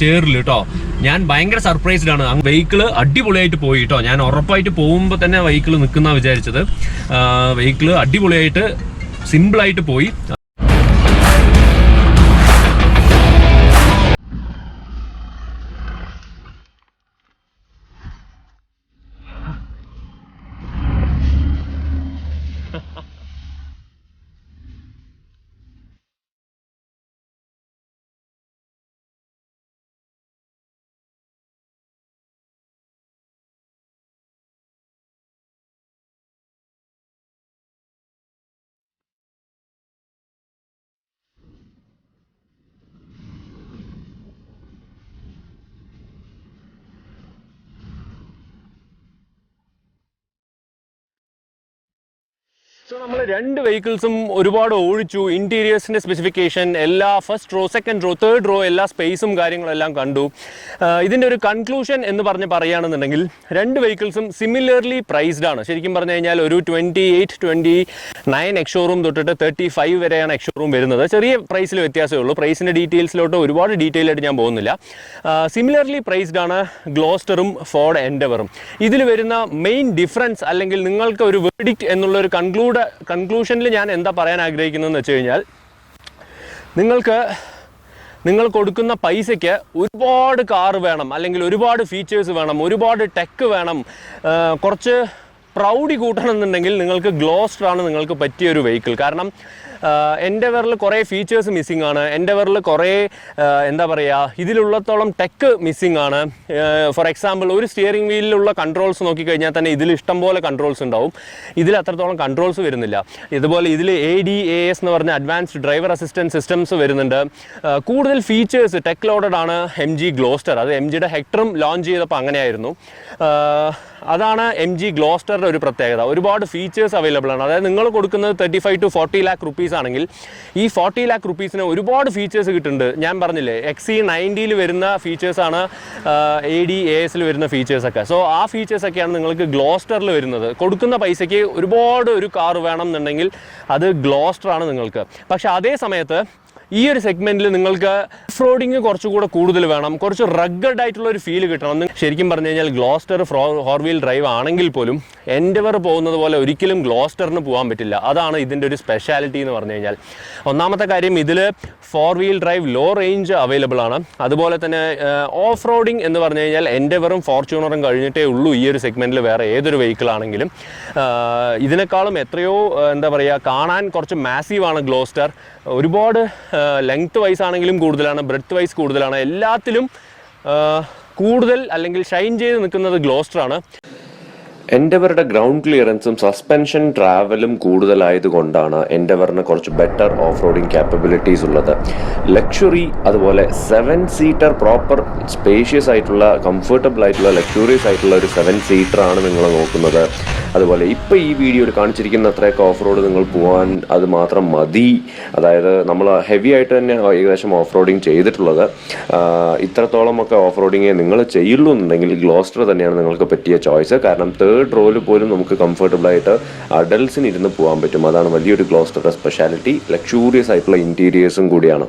ചേറില്ല കേട്ടോ. ഞാൻ ഭയങ്കര സർപ്രൈസ്ഡ് ആണ്. വെഹിക്കിള് അടിപൊളിയായിട്ട് പോയി കേട്ടോ. ഞാൻ ഉറപ്പായിട്ട് പോകുമ്പോൾ തന്നെ വെഹിക്കിള് നിൽക്കുന്ന വിചാരിച്ചത്. വെഹിക്കിള് അടിപൊളിയായിട്ട് സിമ്പിളായിട്ട് പോയി. സോ നമ്മൾ രണ്ട് വെഹിക്കിൾസും ഒരുപാട് ഓടിച്ചു. ഇൻറ്റീരിയേഴ്സിൻ്റെ സ്പെസിഫിക്കേഷൻ എല്ലാ first row, second row, third row എല്ലാ സ്പേസും കാര്യങ്ങളെല്ലാം കണ്ടു. ഇതിൻ്റെ ഒരു കൺക്ലൂഷൻ എന്ന് പറയുകയാണെന്നുണ്ടെങ്കിൽ രണ്ട് വെഹിക്കിൾസും സിമിലർലി പ്രൈസ്ഡ് ആണ്. ശരിക്കും പറഞ്ഞു കഴിഞ്ഞാൽ ഒരു 28-29 എക്സ്ഷോറൂം തൊട്ടിട്ട് 35 വരെയാണ് എക്സ്ഷോറൂം വരുന്നത്. ചെറിയ പ്രൈസിൽ വ്യത്യാസമേ ഉള്ളൂ. പ്രൈസിൻ്റെ ഡീറ്റെയിൽസിലോട്ട് ഒരുപാട് ഡീറ്റെയിൽ ആയിട്ട് ഞാൻ പോകുന്നില്ല. സിമിലർലി പ്രൈസ്ഡ് ആണ് ഗ്ലോസ്റ്ററും ഫോർഡ് എൻഡവറും. ഇതിൽ വരുന്ന മെയിൻ ഡിഫറൻസ് അല്ലെങ്കിൽ നിങ്ങൾക്ക് ഒരു വേർഡിക്റ്റ് എന്നുള്ളൊരു കൺക്ലൂഷനിൽ ഞാൻ എന്താ പറയാൻ ആഗ്രഹിക്കുന്നതെന്ന് വെച്ച് കഴിഞ്ഞാൽ, നിങ്ങൾ കൊടുക്കുന്ന പൈസയ്ക്ക് ഒരുപാട് കാർ വേണം, അല്ലെങ്കിൽ ഒരുപാട് ഫീച്ചേഴ്സ് വേണം, ഒരുപാട് ടെക്ക് വേണം, കുറച്ച് പ്രൗഡി കൂട്ടണം എന്നുണ്ടെങ്കിൽ നിങ്ങൾക്ക് ഗ്ലോസ്റ്ററാണ് നിങ്ങൾക്ക് പറ്റിയൊരു വെഹിക്കിൾ. കാരണം എൻഡവറിൽ കുറേ ഫീച്ചേഴ്സ് മിസ്സിംഗ് ആണ്. എൻഡവറിൽ കുറേ എന്താ പറയുക, ഇതിലുള്ളത്തോളം ടെക്ക് മിസ്സിംഗ് ആണ്. ഫോർ എക്സാമ്പിൾ ഒരു സ്റ്റിയറിംഗ് വീലിലുള്ള കൺട്രോൾസ് നോക്കിക്കഴിഞ്ഞാൽ തന്നെ ഇതിൽ ഇഷ്ടംപോലെ കൺട്രോൾസ് ഉണ്ടാവും. ഇതിൽ അത്രത്തോളം കൺട്രോൾസ് വരുന്നില്ല. ഇതുപോലെ ഇതിൽ ADAS എന്ന് പറഞ്ഞ അഡ്വാൻസ്ഡ് ഡ്രൈവർ അസിസ്റ്റൻറ്റ് സിസ്റ്റംസ് വരുന്നുണ്ട്. കൂടുതൽ ഫീച്ചേഴ്സ് ടെക് ലോഡഡ് ആണ് MG ഗ്ലോസ്റ്റർ. അത് MGയുടെ ഹെക്ടറും ലോഞ്ച് ചെയ്തപ്പോൾ അങ്ങനെയായിരുന്നു. അതാണ് MG ഗ്ലോസ്റ്ററിൻ്റെ ഒരു പ്രത്യേകത. ഒരുപാട് ഫീച്ചേഴ്സ് അവൈലബിൾ ആണ്. അതായത് നിങ്ങൾ കൊടുക്കുന്നത് 35 to 40 lakh rupees ആണെങ്കിൽ ഈ 40 lakh rupeesന് ഒരുപാട് ഫീച്ചേഴ്സ് കിട്ടുന്നുണ്ട്. ഞാൻ പറഞ്ഞില്ലേ, XC90 വരുന്ന ഫീച്ചേഴ്സാണ് ADAS വരുന്ന ഫീച്ചേഴ്സൊക്കെ. സോ ആ ഫീച്ചേഴ്സൊക്കെയാണ് നിങ്ങൾക്ക് ഗ്ലോസ്റ്ററിൽ വരുന്നത്. കൊടുക്കുന്ന പൈസയ്ക്ക് ഒരുപാട് ഒരു കാർ വേണം എന്നുണ്ടെങ്കിൽ അത് ഗ്ലോസ്റ്ററാണ് നിങ്ങൾക്ക്. പക്ഷേ അതേ സമയത്ത് ഈ ഒരു സെഗ്മെൻറ്റിൽ നിങ്ങൾക്ക് ഓഫ് റോഡിങ് കുറച്ചുകൂടെ കൂടുതൽ വേണം, കുറച്ച് റഗ്ഗഡ് ആയിട്ടുള്ള ഒരു ഫീൽ കിട്ടണം. ശരിക്കും പറഞ്ഞു കഴിഞ്ഞാൽ ഗ്ലോസ്റ്റർ ഫോർ വീൽ ഡ്രൈവ് ആണെങ്കിൽ പോലും എൻഡവർ പോകുന്നത് പോലെ ഒരിക്കലും ഗ്ലോസ്റ്ററിന് പോകാൻ പറ്റില്ല. അതാണ് ഇതിൻ്റെ ഒരു സ്പെഷ്യാലിറ്റി എന്ന് പറഞ്ഞു കഴിഞ്ഞാൽ. ഒന്നാമത്തെ കാര്യം, ഇതിൽ 4 wheel drive low range available ആണ്. അതുപോലെ തന്നെ ഓഫ് റോഡിങ് എന്ന് പറഞ്ഞു കഴിഞ്ഞാൽ എൻഡവറും ഫോർച്യൂണറും കഴിഞ്ഞിട്ടേ ഉള്ളൂ ഈ ഒരു സെഗ്മെൻറ്റിൽ വേറെ ഏതൊരു വെഹിക്കിൾ ആണെങ്കിലും. ഇതിനേക്കാളും എത്രയോ എന്താ പറയുക, കാണാൻ കുറച്ച് മാസീവാണ് ഗ്ലോസ്റ്റർ. ഒരുപാട് ലെങ്ത് വൈസ് ആണെങ്കിലും കൂടുതലാണ്, ബ്രെഡ്ത്ത് വൈസ് കൂടുതലാണ്. എല്ലാത്തിലും കൂടുതൽ അല്ലെങ്കിൽ ഷൈൻ ചെയ്ത് നിൽക്കുന്നത് ഗ്ലോസ്റ്ററാണ്. എൻഡവറുടെ ഗ്രൗണ്ട് ക്ലിയറൻസും സസ്പെൻഷൻ ട്രാവലും കൂടുതലായതുകൊണ്ടാണ് എൻഡവറിന് കുറച്ച് ബെറ്റർ ഓഫ് റോഡിങ് ക്യാപ്പബിലിറ്റീസ് ഉള്ളത്. ലക്ഷറി, അതുപോലെ 7 സീറ്റർ പ്രോപ്പർ സ്പേഷ്യസ് ആയിട്ടുള്ള കംഫർട്ടബിൾ ആയിട്ടുള്ള ലക്ഷൂറിയസ് ആയിട്ടുള്ള ഒരു 7 സീറ്ററാണ് നിങ്ങൾ നോക്കുന്നത്. അതുപോലെ ഇപ്പോൾ ഈ വീഡിയോയിൽ കാണിച്ചിരിക്കുന്ന അത്രയൊക്കെ ഓഫ് റോഡ് നിങ്ങൾ പോകാൻ അത് മാത്രം മതി. അതായത് നമ്മൾ ഹെവി ആയിട്ട് തന്നെ ഏകദേശം ഓഫ് റോഡിങ് ചെയ്തിട്ടുള്ളത്. ഇത്രത്തോളമൊക്കെ ഓഫ് റോഡിങ് നിങ്ങൾ ചെയ്യുള്ളൂ എന്നുണ്ടെങ്കിൽ ഗ്ലോസ്റ്റർ തന്നെയാണ് നിങ്ങൾക്ക് പറ്റിയ ചോയ്സ്. കാരണം തേർഡ് റോയിൽ പോലും നമുക്ക് കംഫർട്ടബിളായിട്ട് അഡൽസിന് ഇരുന്ന് പോകാൻ പറ്റും. അതാണ് വലിയൊരു ഗ്ലോസ്റ്ററുടെ സ്പെഷ്യാലിറ്റി. ലക്ഷൂറിയസ് ആയിട്ടുള്ള ഇൻറ്റീരിയേഴ്സും കൂടിയാണ്.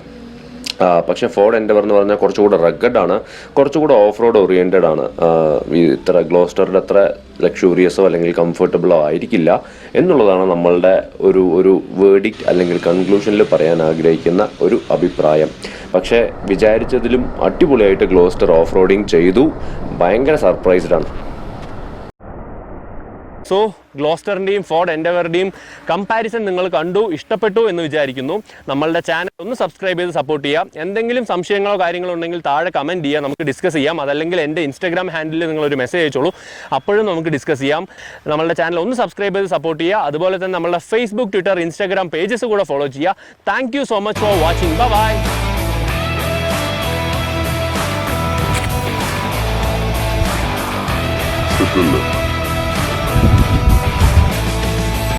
പക്ഷേ ഫോർഡ് എൻഡവർ എന്ന് പറഞ്ഞാൽ കുറച്ചുകൂടെ റഗ്ഗഡ് ആണ്, കുറച്ചുകൂടെ ഓഫ് റോഡ് ഓറിയൻറ്റഡ് ആണ്. ഇത്ര ഗ്ലോസ്റ്ററിൻ്റെ അത്ര ലക്ഷൂറിയസോ അല്ലെങ്കിൽ കംഫർട്ടബിളോ ആയിരിക്കില്ല എന്നുള്ളതാണ് നമ്മളുടെ ഒരു വേർഡിക്റ്റ് അല്ലെങ്കിൽ കൺക്ലൂഷനിൽ പറയാൻ ആഗ്രഹിക്കുന്ന ഒരു അഭിപ്രായം. പക്ഷേ വിചാരിച്ചതിലും അടിപൊളിയായിട്ട് ഗ്ലോസ്റ്റർ ഓഫ് റോഡിങ് ചെയ്തു. ഭയങ്കര സർപ്രൈസ്ഡ് ആണ്. സോ ഗ്ലോസ്റ്ററിൻ്റെയും ഫോർഡ് എൻഡവറിൻ്റെയും കമ്പാരിസൺ നിങ്ങൾ കണ്ടു, ഇഷ്ടപ്പെട്ടു എന്ന് വിചാരിക്കുന്നു. നമ്മളുടെ ചാനൽ ഒന്ന് സബ്സ്ക്രൈബ് ചെയ്ത് സപ്പോർട്ട് ചെയ്യുക. എന്തെങ്കിലും സംശയങ്ങളോ കാര്യങ്ങളോ ഉണ്ടെങ്കിൽ താഴെ കമൻറ്റ് ചെയ്യുക, നമുക്ക് ഡിസ്കസ് ചെയ്യാം. അതല്ലെങ്കിൽ എൻ്റെ ഇൻസ്റ്റാഗ്രാം ഹാൻഡിൽ നിങ്ങളൊരു മെസ്സേജ് അയച്ചോളൂ, അപ്പോഴും നമുക്ക് ഡിസ്കസ് ചെയ്യാം. നമ്മളുടെ ചാനൽ ഒന്ന് സബ്സ്ക്രൈബ് ചെയ്ത് സപ്പോർട്ട് ചെയ്യുക. അതുപോലെ തന്നെ നമ്മളുടെ ഫേസ്ബുക്ക്, ട്വിറ്റർ, ഇൻസ്റ്റാഗ്രാം പേജസ് കൂടെ ഫോളോ ചെയ്യുക. Thank you so much for watching. By.